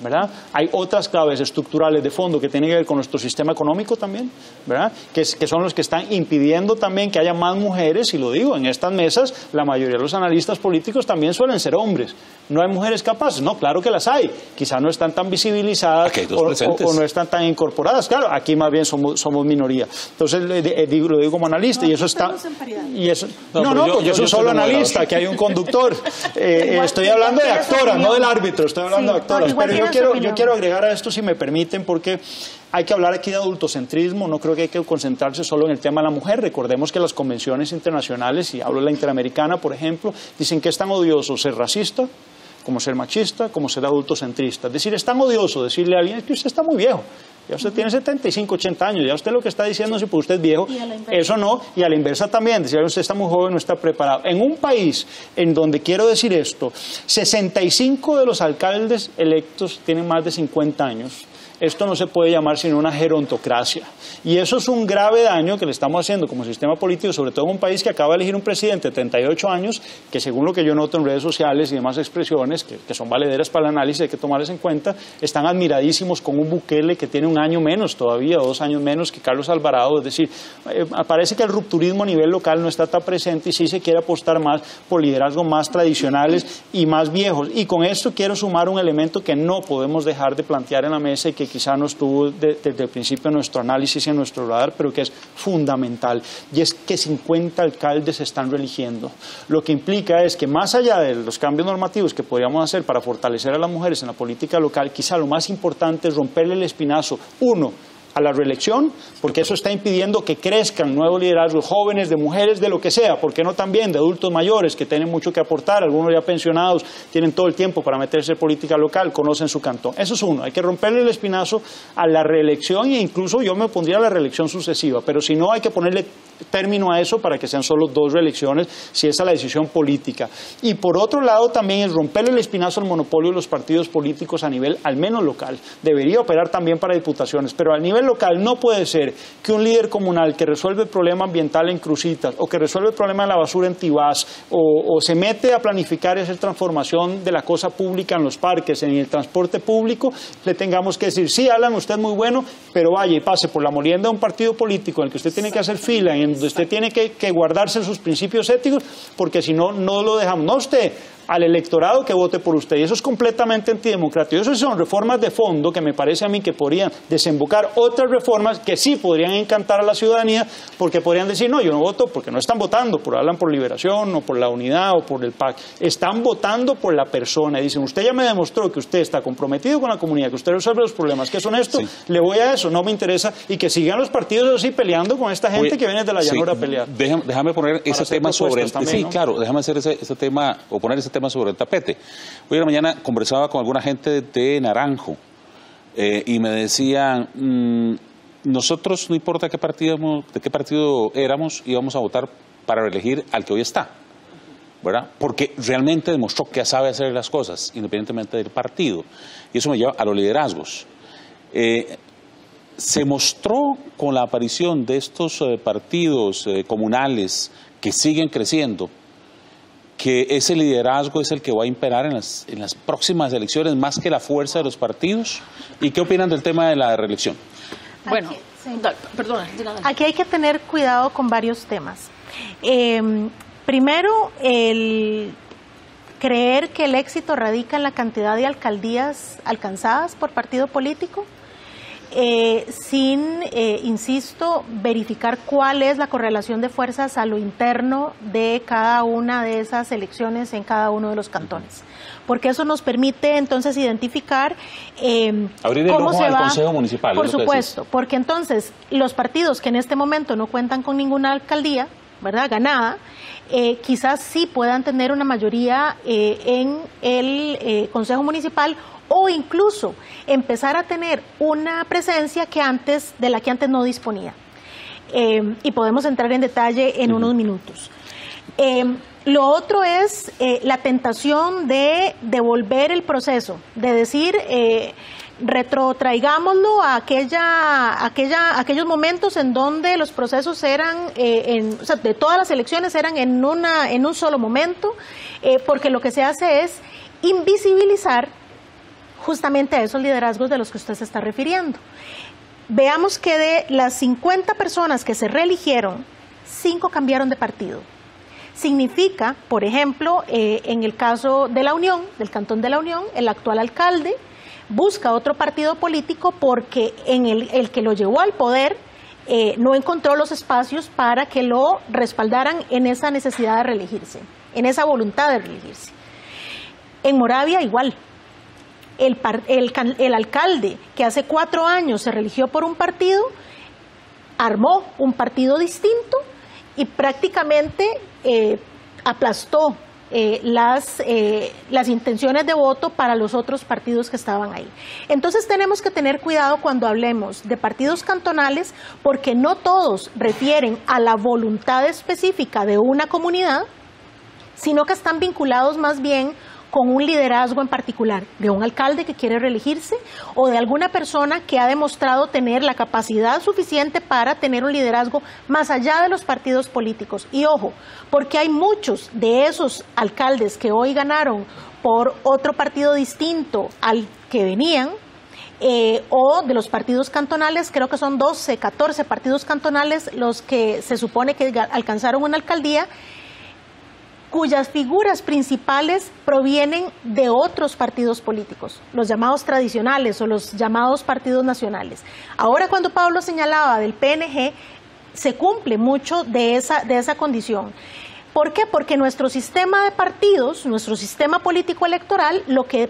¿verdad? Hay otras claves estructurales de fondo que tienen que ver con nuestro sistema económico también, ¿verdad? Que son los que están impidiendo también que haya más mujeres, y lo digo, en estas mesas la mayoría de los analistas políticos también suelen ser hombres. ¿No hay mujeres capaces? No, claro que las hay. Quizás no están tan visibilizadas o no están tan incorporadas. Claro, aquí más bien somos minoría. Entonces lo digo como analista, y eso está... Y eso, yo soy solo analista, que hay un conductor. Estoy hablando de actoras, no del árbitro, estoy hablando de actoras. Pero yo quiero agregar a esto, si me permiten, porque hay que hablar aquí de adultocentrismo. No creo que hay que concentrarse solo en el tema de la mujer. Recordemos que las convenciones internacionales, y hablo de la interamericana, por ejemplo, dicen que es tan odioso ser racista, como ser machista, como ser adultocentrista. Es decir, es tan odioso decirle a alguien que usted está muy viejo. Ya usted tiene 75, 80 años, ya usted lo que está diciendo es que usted es viejo, eso no, y a la inversa también, decir que usted está muy joven, no está preparado. En un país en donde, quiero decir esto, 65 de los alcaldes electos tienen más de 50 años. Esto no se puede llamar sino una gerontocracia. Y eso es un grave daño que le estamos haciendo como sistema político, sobre todo en un país que acaba de elegir un presidente de 38 años, que según lo que yo noto en redes sociales y demás expresiones, que son valederas para el análisis, hay que tomarlas en cuenta, están admiradísimos con un Bukele que tiene un año menos todavía, o 2 años menos que Carlos Alvarado. Es decir, parece que el rupturismo a nivel local no está tan presente y sí se quiere apostar más por liderazgos más tradicionales y más viejos. Y con esto quiero sumar un elemento que no podemos dejar de plantear en la mesa y que quizá no estuvo desde el principio en nuestro análisis y en nuestro radar, pero que es fundamental, y es que 50 alcaldes se están reeligiendo. Lo que implica es que más allá de los cambios normativos que podríamos hacer para fortalecer a las mujeres en la política local, quizá lo más importante es romperle el espinazo, uno, a la reelección, porque eso está impidiendo que crezcan nuevos liderazgos jóvenes, de mujeres, de lo que sea, porque no también de adultos mayores que tienen mucho que aportar, algunos ya pensionados, tienen todo el tiempo para meterse en política local, conocen su cantón. Eso es uno, hay que romperle el espinazo a la reelección e incluso yo me opondría a la reelección sucesiva, pero si no hay que ponerle término a eso para que sean solo 2 reelecciones, si esa es la decisión política. Y por otro lado también es romperle el espinazo al monopolio de los partidos políticos a nivel al menos local. Debería operar también para diputaciones, pero al nivel local no puede ser que un líder comunal que resuelve el problema ambiental en Cruzitas o que resuelve el problema de la basura en Tibás o se mete a planificar y hacer transformación de la cosa pública en los parques, en el transporte público, le tengamos que decir, sí, Alan, usted es muy bueno, pero vaya y pase por la molienda de un partido político en el que usted tiene que hacer fila, en donde usted tiene que guardarse sus principios éticos, porque si no, no lo dejamos, no usted, al electorado que vote por usted, y eso es completamente antidemocrático. Esas son reformas de fondo que me parece a mí que podrían desembocar otras reformas que sí podrían encantar a la ciudadanía, porque podrían decir, no, yo no voto porque no están votando, hablan por Liberación o por la Unidad o por el PAC, están votando por la persona, y dicen, usted ya me demostró que usted está comprometido con la comunidad, que usted resuelve los problemas, que son esto, sí, le voy a eso, no me interesa, y que sigan los partidos así peleando con esta gente que viene de la llanura a pelear. Déjame poner ese tema sobre el también, sí, ¿no? Claro, déjame hacer ese tema, o poner ese tema sobre el tapete. Hoy en la mañana conversaba con alguna gente de Naranjo y me decían, nosotros no importa de qué partido éramos, íbamos a votar para reelegir al que hoy está, ¿verdad? Porque realmente demostró que sabe hacer las cosas, independientemente del partido. Y eso me lleva a los liderazgos. Se mostró con la aparición de estos partidos comunales que siguen creciendo, que ese liderazgo es el que va a imperar en las próximas elecciones más que la fuerza de los partidos. ¿Y qué opinan del tema de la reelección? Bueno, sí. perdona. Aquí hay que tener cuidado con varios temas. Primero, el creer que el éxito radica en la cantidad de alcaldías alcanzadas por partido político, sin, insisto, verificar cuál es la correlación de fuerzas a lo interno de cada una de esas elecciones en cada uno de los cantones. Porque eso nos permite entonces identificar abrir el ojo al Consejo Municipal. Por supuesto, porque entonces los partidos que en este momento no cuentan con ninguna alcaldía, ¿verdad?, ganada, quizás sí puedan tener una mayoría en el Consejo Municipal, o incluso empezar a tener una presencia de la que antes no disponía. Y podemos entrar en detalle en unos minutos. Lo otro es la tentación de devolver el proceso, de decir, retrotraigámoslo a aquellos momentos en donde los procesos eran, o sea, de todas las elecciones eran en un solo momento, porque lo que se hace es invisibilizar justamente a esos liderazgos de los que usted se está refiriendo. Veamos que de las 50 personas que se reeligieron, 5 cambiaron de partido. Significa, por ejemplo, en el caso de La Unión, del Cantón de La Unión, el actual alcalde busca otro partido político porque en el que lo llevó al poder no encontró los espacios para que lo respaldaran en esa necesidad de reelegirse, en esa voluntad de reelegirse. En Moravia igual. El alcalde que hace 4 años se reeligió por un partido, armó un partido distinto y prácticamente aplastó las intenciones de voto para los otros partidos que estaban ahí. Entonces tenemos que tener cuidado cuando hablemos de partidos cantonales, porque no todos refieren a la voluntad específica de una comunidad, sino que están vinculados más bien con un liderazgo en particular, de un alcalde que quiere reelegirse o de alguna persona que ha demostrado tener la capacidad suficiente para tener un liderazgo más allá de los partidos políticos. Y ojo, porque hay muchos de esos alcaldes que hoy ganaron por otro partido distinto al que venían, o de los partidos cantonales, creo que son 12, 14 partidos cantonales los que se supone que alcanzaron una alcaldía, cuyas figuras principales provienen de otros partidos políticos, los llamados tradicionales o los llamados partidos nacionales. Ahora, cuando Pablo señalaba del PNG, se cumple mucho de esa condición. ¿Por qué? Porque nuestro sistema de partidos, nuestro sistema político electoral, lo que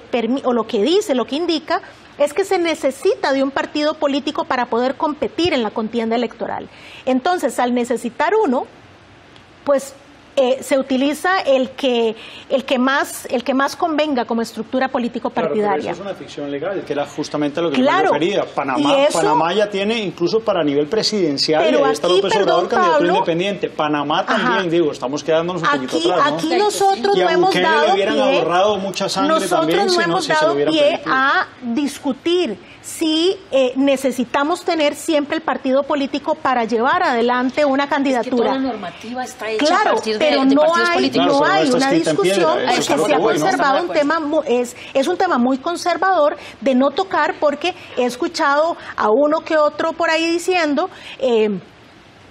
indica es que se necesita de un partido político para poder competir en la contienda electoral. Entonces, al necesitar uno, pues se utiliza el que más convenga como estructura político-partidaria. Claro, pero eso es una ficción legal, que era justamente a lo que yo me refería. Panamá ya tiene, incluso para nivel presidencial, pero ahí está López Obrador, candidato independiente. Panamá también, estamos quedándonos un poquito atrás, ¿no? Aquí nosotros no hemos dado pie, ahorrado mucha sangre también, no hemos dado pie a discutir si necesitamos tener siempre el partido político para llevar adelante una candidatura. Es que toda la normativa está hecha claro, a partir pero de no partidos hay, políticos. no hay una discusión que se ha conservado es un tema muy conservador de no tocar, porque he escuchado a uno que otro por ahí diciendo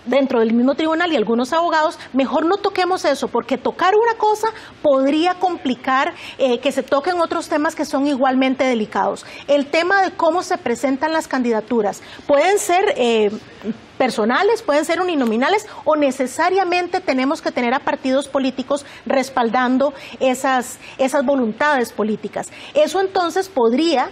dentro del mismo tribunal y algunos abogados, mejor no toquemos eso, porque tocar una cosa podría complicar que se toquen otros temas que son igualmente delicados. El tema de cómo se presentan las candidaturas pueden ser personales, pueden ser uninominales, o necesariamente tenemos que tener a partidos políticos respaldando esas voluntades políticas. Eso entonces podría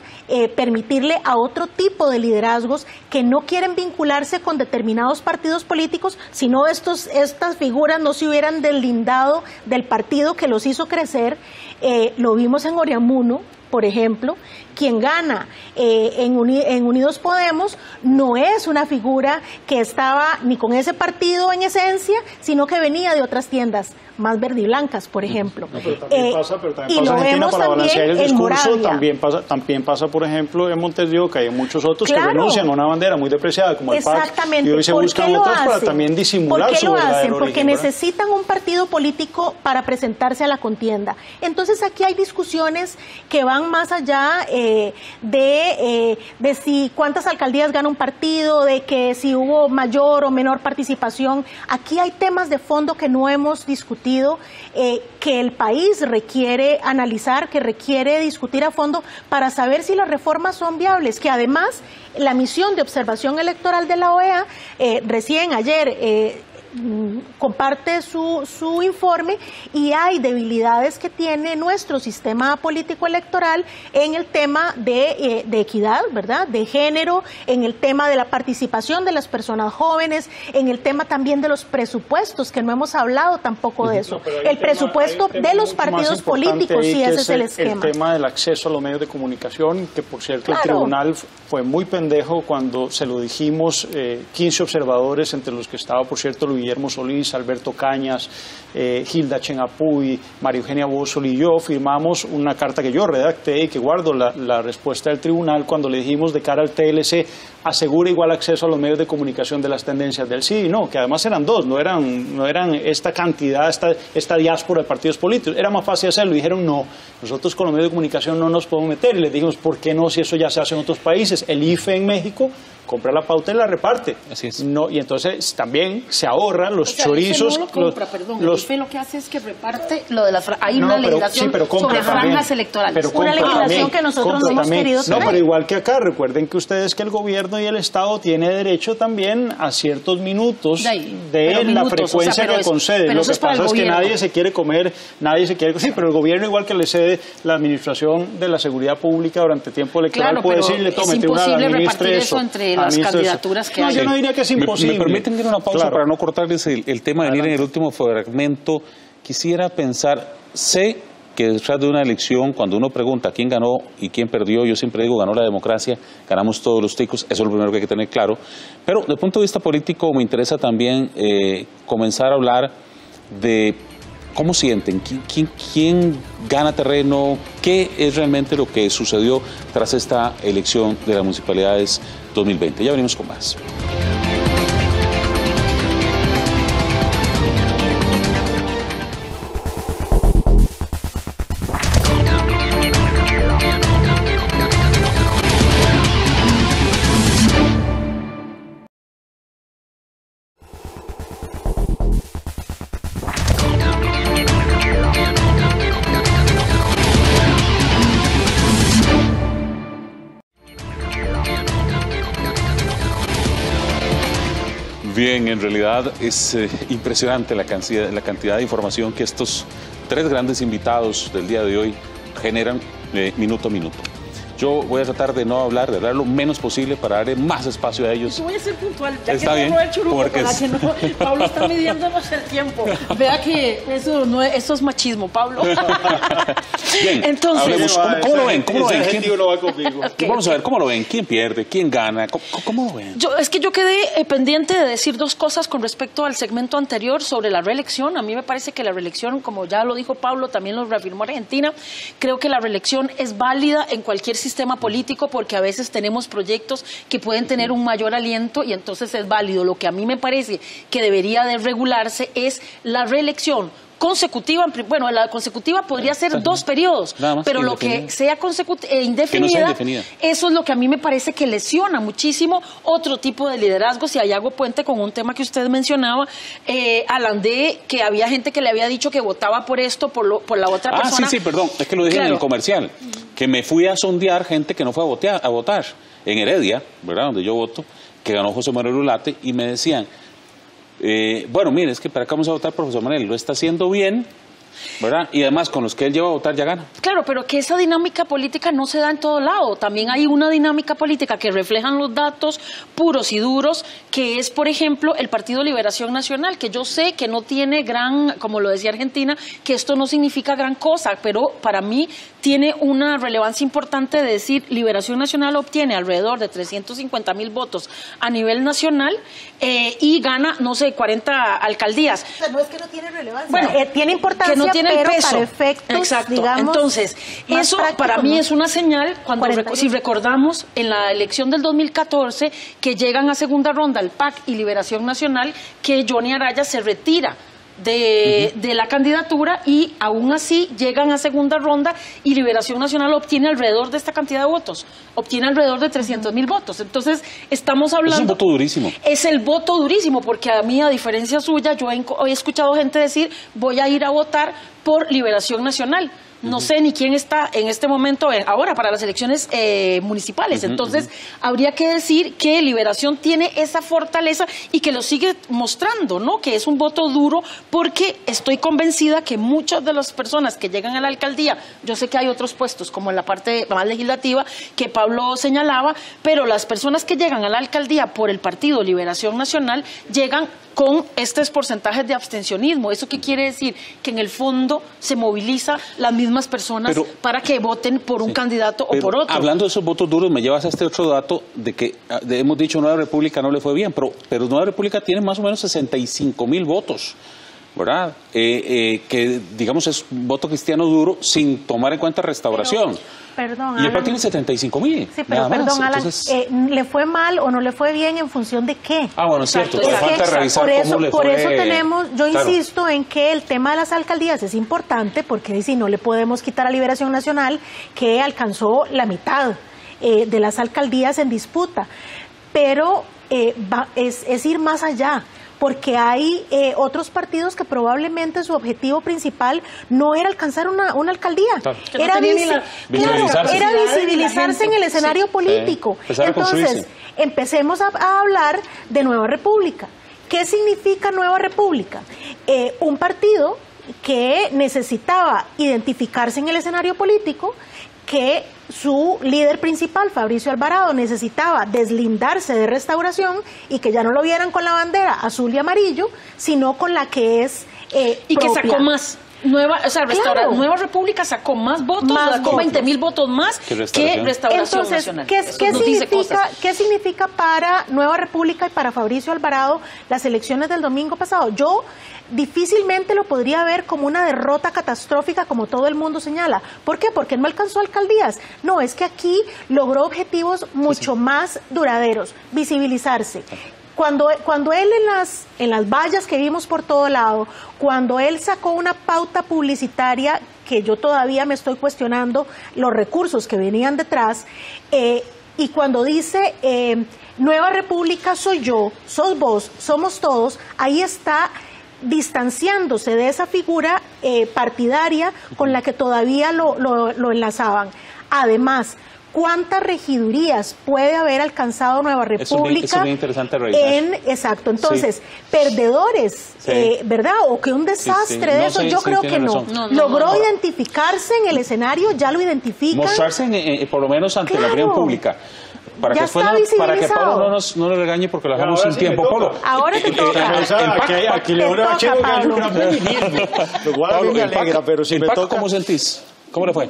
permitirle a otro tipo de liderazgos que no quieren vincularse con determinados partidos políticos, sino estas figuras no se hubieran deslindado del partido que los hizo crecer. Lo vimos en Oriamuno, por ejemplo. Quien gana en Unidos Podemos no es una figura que estaba ni con ese partido en esencia, sino que venía de otras tiendas más verdiblancas, por ejemplo. No, pero también pasa Argentina, para balancear el discurso, también pasa, por ejemplo, en Montes de Oca y en muchos otros, que renuncian a una bandera muy depreciada como el PAC, y hoy se buscan otras para también disimular su verdadero origen. Porque necesitan un partido político para presentarse a la contienda. Entonces aquí hay discusiones que van más allá de si cuántas alcaldías gana un partido, de que si hubo mayor o menor participación. Aquí hay temas de fondo que no hemos discutido, que el país requiere analizar, que requiere discutir a fondo para saber si las reformas son viables, que además la misión de observación electoral de la OEA recién ayer comparte su informe, y hay debilidades que tiene nuestro sistema político electoral en el tema de equidad, ¿verdad?, de género, en el tema de la participación de las personas jóvenes, en el tema también de los presupuestos, que no hemos hablado tampoco de eso. El presupuesto de los partidos políticos, sí, ese es el esquema. El tema del acceso a los medios de comunicación, que por cierto el tribunal fue muy pendejo cuando se lo dijimos, 15 observadores, entre los que estaba, por cierto, Guillermo Solís, Alberto Cañas, Hilda Chenapuy, María Eugenia Bósol y yo firmamos una carta que yo redacté y que guardo la respuesta del tribunal cuando le dijimos de cara al TLC: asegura igual acceso a los medios de comunicación de las tendencias del sí y no, que además eran dos, no eran esta cantidad, esta diáspora de partidos políticos. Era más fácil hacerlo, y dijeron no, nosotros con los medios de comunicación no nos podemos meter, y les dijimos ¿por qué no? Si eso ya se hace en otros países. El IFE en México compra la pauta y la reparte. Así es. No, y entonces también se ahorran los chorizos. El IFE no lo compra, el IFE lo que hace es que reparte lo de las hay una legislación sobre franjas electorales. Pero una legislación que nosotros no hemos querido tener. No, pero igual que acá, recuerden que ustedes que el gobierno y el Estado tiene derecho también a ciertos minutos de la frecuencia que concede. Lo que pasa es que nadie se quiere comer, sí, pero el gobierno, igual que le cede la administración de la seguridad pública durante tiempo electoral, puede decirle, tómete una, administre eso. Las candidaturas que hay. Yo no diría que es imposible. Me permiten ir una pausa para no cortarles el tema de venir en el último fragmento. Quisiera pensar, sé que detrás de una elección, cuando uno pregunta quién ganó y quién perdió, yo siempre digo ganó la democracia, ganamos todos los ticos, eso es lo primero que hay que tener claro. Pero desde el punto de vista político me interesa también comenzar a hablar de cómo sienten, quién gana terreno, qué es realmente lo que sucedió tras esta elección de las municipalidades 2020. Ya venimos con más. Bien, en realidad es impresionante la cantidad de información que estos tres grandes invitados del día de hoy generan minuto a minuto. Yo voy a tratar de no hablar, de hablar lo menos posible para darle más espacio a ellos. Yo voy a ser puntual, ya Está que bien, no he hecho porque para que no, Pablo está midiéndonos el tiempo. Vea que eso es machismo, Pablo. Bien, entonces, hablemos, ¿cómo lo ven? ¿Cómo lo ven? ¿Quién no va conmigo? Vamos a ver, ¿cómo lo ven? ¿Quién pierde? ¿Quién gana? ¿Cómo lo ven? Es que yo quedé pendiente de decir dos cosas con respecto al segmento anterior sobre la reelección. A mí me parece que la reelección, como ya lo dijo Pablo, también lo reafirmó Argentina, creo que la reelección es válida en cualquier sistema político porque a veces tenemos proyectos que pueden tener un mayor aliento y entonces es válido. Lo que a mí me parece que debería de regularse es la reelección consecutiva. Bueno, la consecutiva podría ser 2 periodos, pero lo que sea indefinida, eso es lo que a mí me parece que lesiona muchísimo otro tipo de liderazgo. Si ahí hago puente con un tema que usted mencionaba, Alan, de que había gente que le había dicho que votaba por esto, por la otra persona. Sí, perdón, es que lo dije en el comercial, que me fui a sondear gente que no fue a votar en Heredia, ¿verdad?, donde yo voto, que ganó José Manuel Ulate, y me decían, bueno, mire, es que para acá vamos a votar por José Manuel, lo está haciendo bien, ¿verdad? Y además con los que él lleva a votar ya gana. Claro, pero que esa dinámica política no se da en todo lado. También hay una dinámica política que reflejan los datos puros y duros, que es, por ejemplo, el Partido Liberación Nacional, que yo sé que no tiene como lo decía Argentina, que esto no significa gran cosa, pero para mí tiene una relevancia importante de decir, Liberación Nacional obtiene alrededor de 350,000 votos a nivel nacional y gana, no sé, 40 alcaldías. O sea, no es que no tiene relevancia, bueno, tiene importancia, que no tiene el pero peso. Para efectos, exacto. Digamos, entonces, eso para mí es una señal, si recordamos en la elección del 2014, que llegan a segunda ronda el PAC y Liberación Nacional, que Johnny Araya se retira de la candidatura y aún así llegan a segunda ronda y Liberación Nacional obtiene alrededor de esta cantidad de votos, obtiene alrededor de 300,000 votos. Entonces estamos hablando... Es un voto durísimo. Es el voto durísimo, porque a mí, a diferencia suya, yo he escuchado gente decir, voy a ir a votar por Liberación Nacional. No sé ni quién está en este momento ahora para las elecciones municipales. Entonces, habría que decir que Liberación tiene esa fortaleza y que lo sigue mostrando, ¿no? Que es un voto duro, porque estoy convencida que muchas de las personas que llegan a la alcaldía, yo sé que hay otros puestos, como en la parte más legislativa que Pablo señalaba, pero las personas que llegan a la alcaldía por el Partido Liberación Nacional llegan con estos porcentajes de abstencionismo. ¿Eso qué quiere decir? Que en el fondo se moviliza las mismas personas para que voten por un candidato o por otro. Hablando de esos votos duros, me llevas a este otro dato de que hemos dicho Nueva República no le fue bien, pero Nueva República tiene más o menos 65,000 votos, ¿verdad? Que digamos es voto cristiano duro sin tomar en cuenta Restauración. Perdón, y el PAC tiene 75,000. Sí, pero perdón, Alan, entonces... ¿le fue mal o no le fue bien en función de qué? Bueno, es cierto, pero falta revisar cómo le fue. Por eso tenemos, yo insisto en que el tema de las alcaldías es importante, porque si no le podemos quitar a Liberación Nacional, que alcanzó la mitad de las alcaldías en disputa, pero es ir más allá. Porque hay otros partidos que probablemente su objetivo principal no era alcanzar una alcaldía, era visibilizarse en el escenario político. Entonces, empecemos a hablar de Nueva República. ¿Qué significa Nueva República? Un partido que necesitaba identificarse en el escenario político, que su líder principal, Fabricio Alvarado, necesitaba deslindarse de Restauración y que ya no lo vieran con la bandera azul y amarillo, sino con la que es y propia. Que sacó más. Nueva República sacó más votos, sacó 20,000 votos más que Restauración Entonces, Nacional. ¿qué significa para Nueva República y para Fabricio Alvarado las elecciones del domingo pasado? Yo difícilmente lo podría ver como una derrota catastrófica como todo el mundo señala. ¿Por qué? Porque no alcanzó alcaldías. No, es que aquí logró objetivos mucho más duraderos, visibilizarse. Cuando él en las vallas que vimos por todo lado, cuando él sacó una pauta publicitaria que yo todavía me estoy cuestionando los recursos que venían detrás, y cuando dice Nueva República soy yo, sos vos, somos todos, ahí está distanciándose de esa figura partidaria con la que todavía lo enlazaban. Además, ¿cuántas regidurías puede haber alcanzado Nueva República? Eso es bien interesante revisar. Exacto, entonces, perdedores, ¿verdad? O que un desastre de eso, yo creo que no. Logró identificarse en el escenario, ya lo identifican. Mostrarse por lo menos ante la opinión pública. Para ya que, está visibilizado. Para que Pablo no le regañe porque lo dejamos sin tiempo. Pablo, ahora te toca. Aquí le voy a echar un gran feminismo. Lo cual me alegra, pero si me toca... ¿Cómo sentís? ¿Cómo le fue?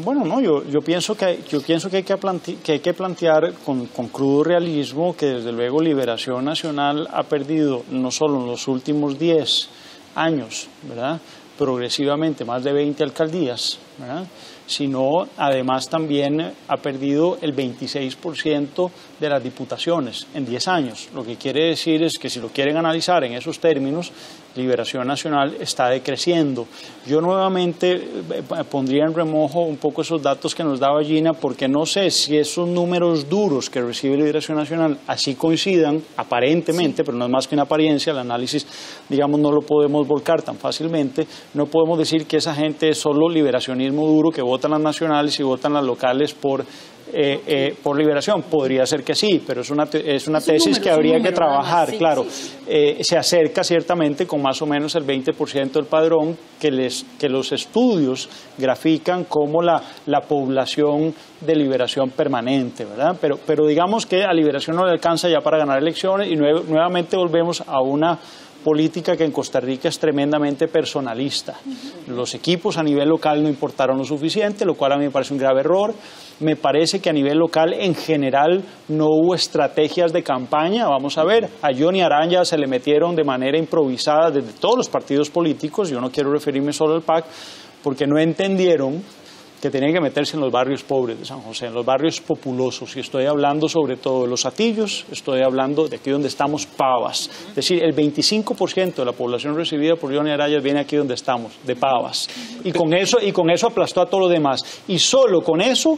Bueno, no, yo pienso que hay que plantear con crudo realismo que desde luego Liberación Nacional ha perdido no solo en los últimos 10 años, ¿verdad?, progresivamente más de 20 alcaldías, ¿verdad?, sino además también ha perdido el 26% de las diputaciones en 10 años. Lo que quiere decir es que si lo quieren analizar en esos términos, Liberación Nacional está decreciendo. Yo nuevamente pondría en remojo un poco esos datos que nos daba Gina, porque no sé si esos números duros que recibe Liberación Nacional así coincidan, aparentemente, pero no es más que una apariencia, el análisis, digamos, no lo podemos volcar tan fácilmente. No podemos decir que esa gente es solo liberacionismo duro, que votan las nacionales y votan las locales por Liberación. Podría ser que sí, pero es una tesis que habría que trabajar, claro. Se acerca ciertamente con más o menos el 20% del padrón que los estudios grafican como la población de Liberación permanente, ¿verdad? Pero digamos que a Liberación no le alcanza ya para ganar elecciones y nuevamente volvemos a una política que en Costa Rica es tremendamente personalista. Los equipos a nivel local no importaron lo suficiente, lo cual a mí me parece un grave error. Me parece que a nivel local en general no hubo estrategias de campaña. Vamos a ver, a Johnny Araya se le metieron de manera improvisada desde todos los partidos políticos, yo no quiero referirme solo al PAC, porque no entendieron que tenían que meterse en los barrios pobres de San José, en los barrios populosos, y estoy hablando sobre todo de los Atillos, estoy hablando de aquí donde estamos, Pavas. Es decir, el 25% de la población recibida por Johnny Araya viene aquí donde estamos, de Pavas. Y con eso aplastó a todo lo demás. Y solo con eso,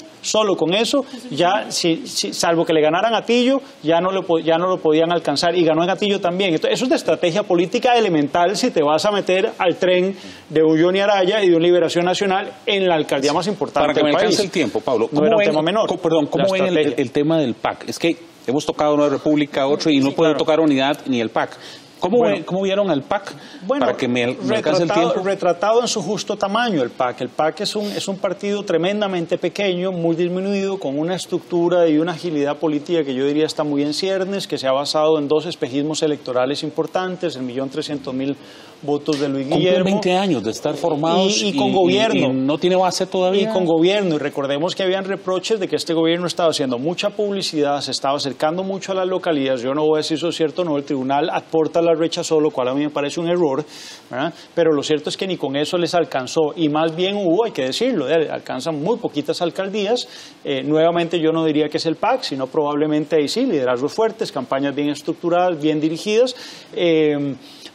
ya, salvo que le ganaran a Atillo, ya no lo podían alcanzar, y ganó en Atillo también. Entonces, eso es de estrategia política elemental si te vas a meter al tren de un Johnny Araya y de una Liberación Nacional en la alcaldía más importante para que me alcance el tiempo, Pablo. ¿Cómo ven el tema del PAC? Es que hemos tocado Nueva República, otro, y no puedo tocar Unidad ni el PAC. ¿Cómo vieron al PAC? Para que me alcance el tiempo. Retratado en su justo tamaño el PAC. El PAC es un partido tremendamente pequeño, muy disminuido, con una estructura y una agilidad política que yo diría está muy en ciernes, que se ha basado en dos espejismos electorales importantes, el 1.300.000 votos de Luis Guillermo. 20 años de estar formados y con gobierno. Y no tiene base todavía. Y con gobierno. Y recordemos que habían reproches de que este gobierno estaba haciendo mucha publicidad, se estaba acercando mucho a las localidades. Yo no voy a decir eso es cierto o no, el tribunal aporta la rechazó, lo cual a mí me parece un error, ¿verdad? Pero lo cierto es que ni con eso les alcanzó, y más bien hubo, hay que decirlo, alcanzan muy poquitas alcaldías. Nuevamente yo no diría que es el PAC, sino probablemente ahí sí, liderazgos fuertes, campañas bien estructuradas, bien dirigidas.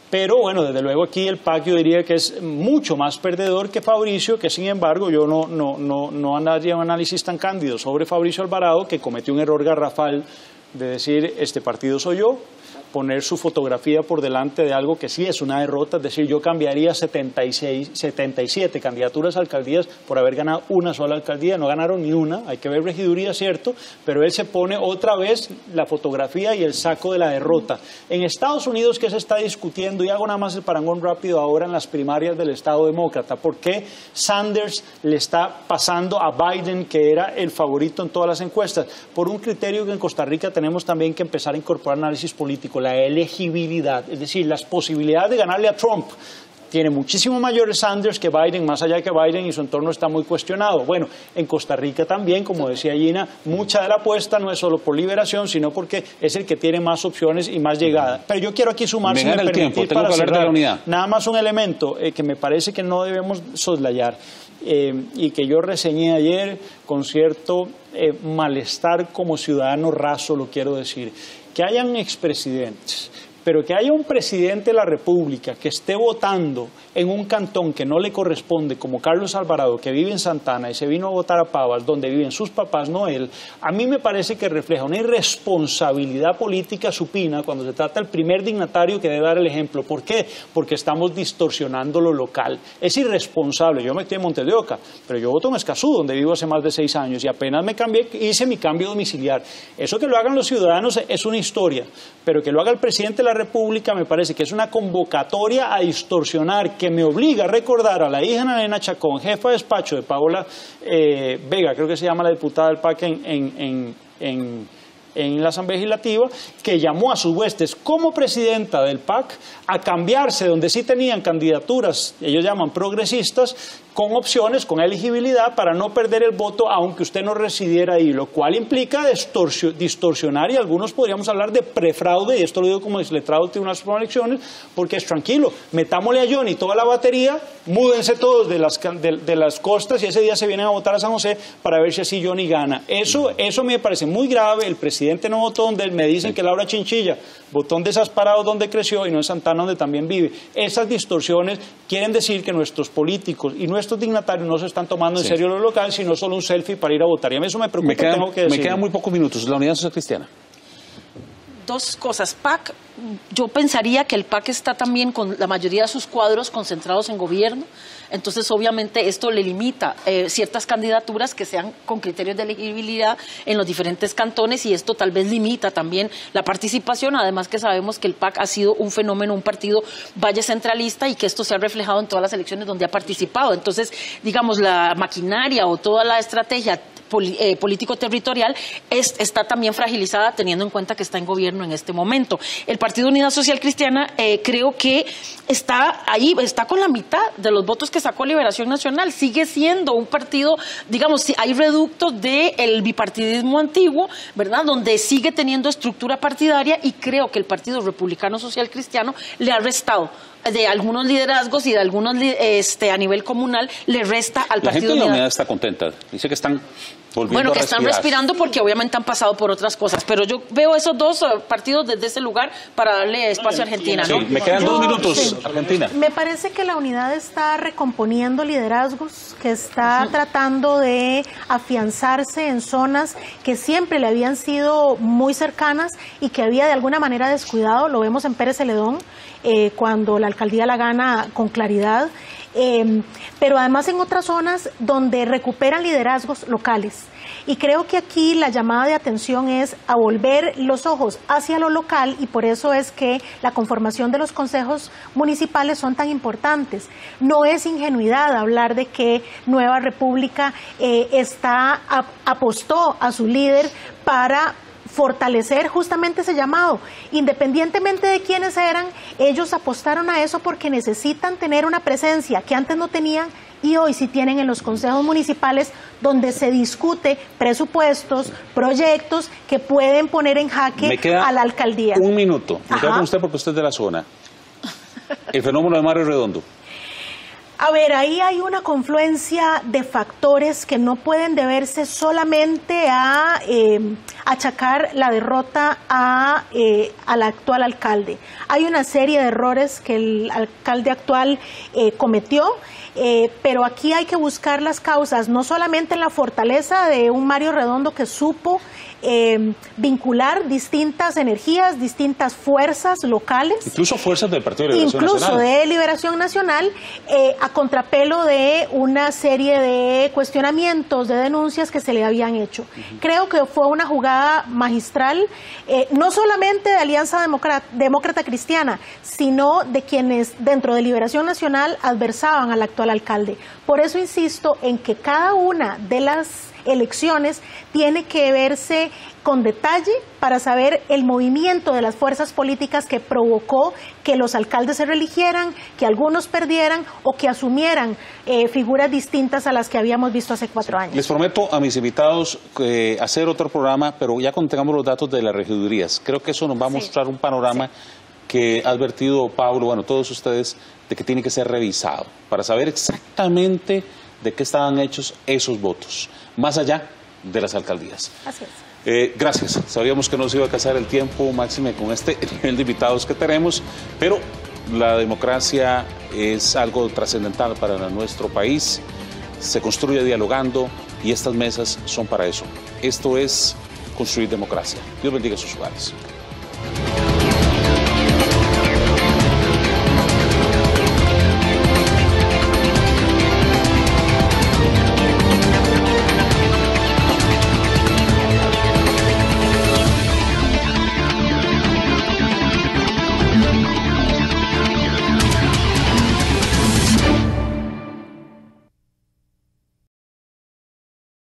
Pero bueno, desde luego aquí el PAC yo diría que es mucho más perdedor que Fabricio, que sin embargo yo no haría un análisis tan cándido sobre Fabricio Alvarado, que cometió un error garrafal de decir este partido soy yo, poner su fotografía por delante de algo que sí es una derrota, es decir, yo cambiaría 77 candidaturas a alcaldías por haber ganado una sola alcaldía, no ganaron ni una, hay que ver regiduría, cierto, pero él se pone otra vez la fotografía y el saco de la derrota. En Estados Unidos, ¿qué se está discutiendo? Y hago nada más el parangón rápido ahora en las primarias del Estado Demócrata. ¿Por qué Sanders le está pasando a Biden, que era el favorito en todas las encuestas? Por un criterio que en Costa Rica tenemos también que empezar a incorporar análisis político, la elegibilidad, es decir, las posibilidades de ganarle a Trump. Tiene muchísimo mayores Sanders que Biden, más allá que Biden, y su entorno está muy cuestionado. Bueno, en Costa Rica también, como decía Gina, mucha de la apuesta no es solo por Liberación, sino porque es el que tiene más opciones y más llegada. Pero yo quiero aquí sumar, si me permitís, para cerrar, nada más un elemento que me parece que no debemos soslayar, y que yo reseñé ayer con cierto malestar como ciudadano raso, lo quiero decir. Que hayan expresidentes pero que haya un presidente de la República que esté votando en un cantón que no le corresponde, como Carlos Alvarado, que vive en Santana y se vino a votar a Pavas, donde viven sus papás, no él, a mí me parece que refleja una irresponsabilidad política supina cuando se trata del primer dignatario que debe dar el ejemplo. ¿Por qué? Porque estamos distorsionando lo local. Es irresponsable. Yo me estoy en Montes de Oca, pero yo voto en Escazú, donde vivo hace más de 6 años, y apenas me cambié, hice mi cambio domiciliar. Eso que lo hagan los ciudadanos es una historia, pero que lo haga el presidente de la República me parece que es una convocatoria a distorsionar, que me obliga a recordar a la hija Ana Elena Chacón, jefa de despacho de Paola Vega, creo que se llama la diputada del PAC en la Asamblea Legislativa, que llamó a sus huestes como presidenta del PAC a cambiarse donde sí tenían candidaturas, ellos llaman progresistas, con opciones, con elegibilidad para no perder el voto aunque usted no residiera ahí, lo cual implica distorsionar, y algunos podríamos hablar de prefraude, y esto lo digo como letrado del Tribunal Supremo de Elecciones, porque es tranquilo, metámosle a Johnny toda la batería, múdense todos de las costas y ese día se vienen a votar a San José para ver si así Johnny gana. Eso me parece muy grave. El presidente no votó donde me dicen que Laura Chinchilla votó en Desasparados donde creció y no en Santana donde también vive. Esas distorsiones quieren decir que nuestros políticos y nuestros dignatarios no se están tomando en serio lo local, sino solo un selfie para ir a votar. Y a mí eso me preocupa, tengo que decir. Me quedan muy pocos minutos. La Unidad Social Cristiana. Dos cosas. PAC, yo pensaría que el PAC está también con la mayoría de sus cuadros concentrados en gobierno, entonces obviamente esto le limita ciertas candidaturas que sean con criterios de elegibilidad en los diferentes cantones, y esto tal vez limita también la participación, además que sabemos que el PAC ha sido un fenómeno, un partido valle centralista, y que esto se ha reflejado en todas las elecciones donde ha participado. Entonces, digamos, la maquinaria o toda la estrategia político-territorial está también fragilizada, teniendo en cuenta que está en gobierno en este momento. El Partido Unidad Social Cristiana creo que está ahí, está con la mitad de los votos que sacó Liberación Nacional, sigue siendo un partido, digamos, hay reductos del bipartidismo antiguo, ¿verdad?, donde sigue teniendo estructura partidaria, y creo que el Partido Republicano Social Cristiano le ha restado de algunos liderazgos y de algunos a nivel comunal, le resta al Partido Unidad. La gente de la Unidad está contenta, dice que están volviendo que están respirando porque obviamente han pasado por otras cosas, pero yo veo esos dos partidos desde ese lugar para darle espacio a Argentina, ¿no? Sí, me quedan 2 minutos, Argentina. Me parece que la Unidad está recomponiendo liderazgos, que está tratando de afianzarse en zonas que siempre le habían sido muy cercanas y que había de alguna manera descuidado. Lo vemos en Pérez Celedón, cuando la alcaldía la gana con claridad, pero además en otras zonas donde recuperan liderazgos locales. Y creo que aquí la llamada de atención es a volver los ojos hacia lo local, y por eso es que la conformación de los consejos municipales son tan importantes. No es ingenuidad hablar de que Nueva República apostó a su líder para fortalecer justamente ese llamado. Independientemente de quiénes eran, ellos apostaron a eso porque necesitan tener una presencia que antes no tenían y hoy sí tienen en los consejos municipales, donde se discute presupuestos, proyectos que pueden poner en jaque a la alcaldía. 1 minuto. Me quedo con usted porque usted es de la zona. El fenómeno de Mario Redondo. A ver, ahí hay una confluencia de factores que no pueden deberse solamente a achacar la derrota al actual alcalde. Hay una serie de errores que el alcalde actual cometió, pero aquí hay que buscar las causas, no solamente en la fortaleza de un Mario Redondo que supo vincular distintas energías, distintas fuerzas locales. Incluso fuerzas del Partido de Liberación Nacional. Incluso de Liberación Nacional, a contrapelo de una serie de cuestionamientos, de denuncias que se le habían hecho. Creo que fue una jugada magistral, no solamente de Alianza Demócrata Cristiana, sino de quienes dentro de Liberación Nacional adversaban al actual alcalde. Por eso insisto en que cada una de las elecciones tiene que verse con detalle para saber el movimiento de las fuerzas políticas que provocó que los alcaldes se reeligieran, que algunos perdieran o que asumieran figuras distintas a las que habíamos visto hace 4 años. Les prometo a mis invitados hacer otro programa, pero ya cuando tengamos los datos de las regidurías. Creo que eso nos va a mostrar un panorama que ha advertido Pablo, bueno, todos ustedes, de que tiene que ser revisado para saber exactamente de qué estaban hechos esos votos. Más allá de las alcaldías. Así es. Gracias. Sabíamos que nos iba a casar el tiempo, máxime, con este nivel de invitados que tenemos, pero la democracia es algo trascendental para nuestro país. Se construye dialogando y estas mesas son para eso. Esto es construir democracia. Dios bendiga sus hogares.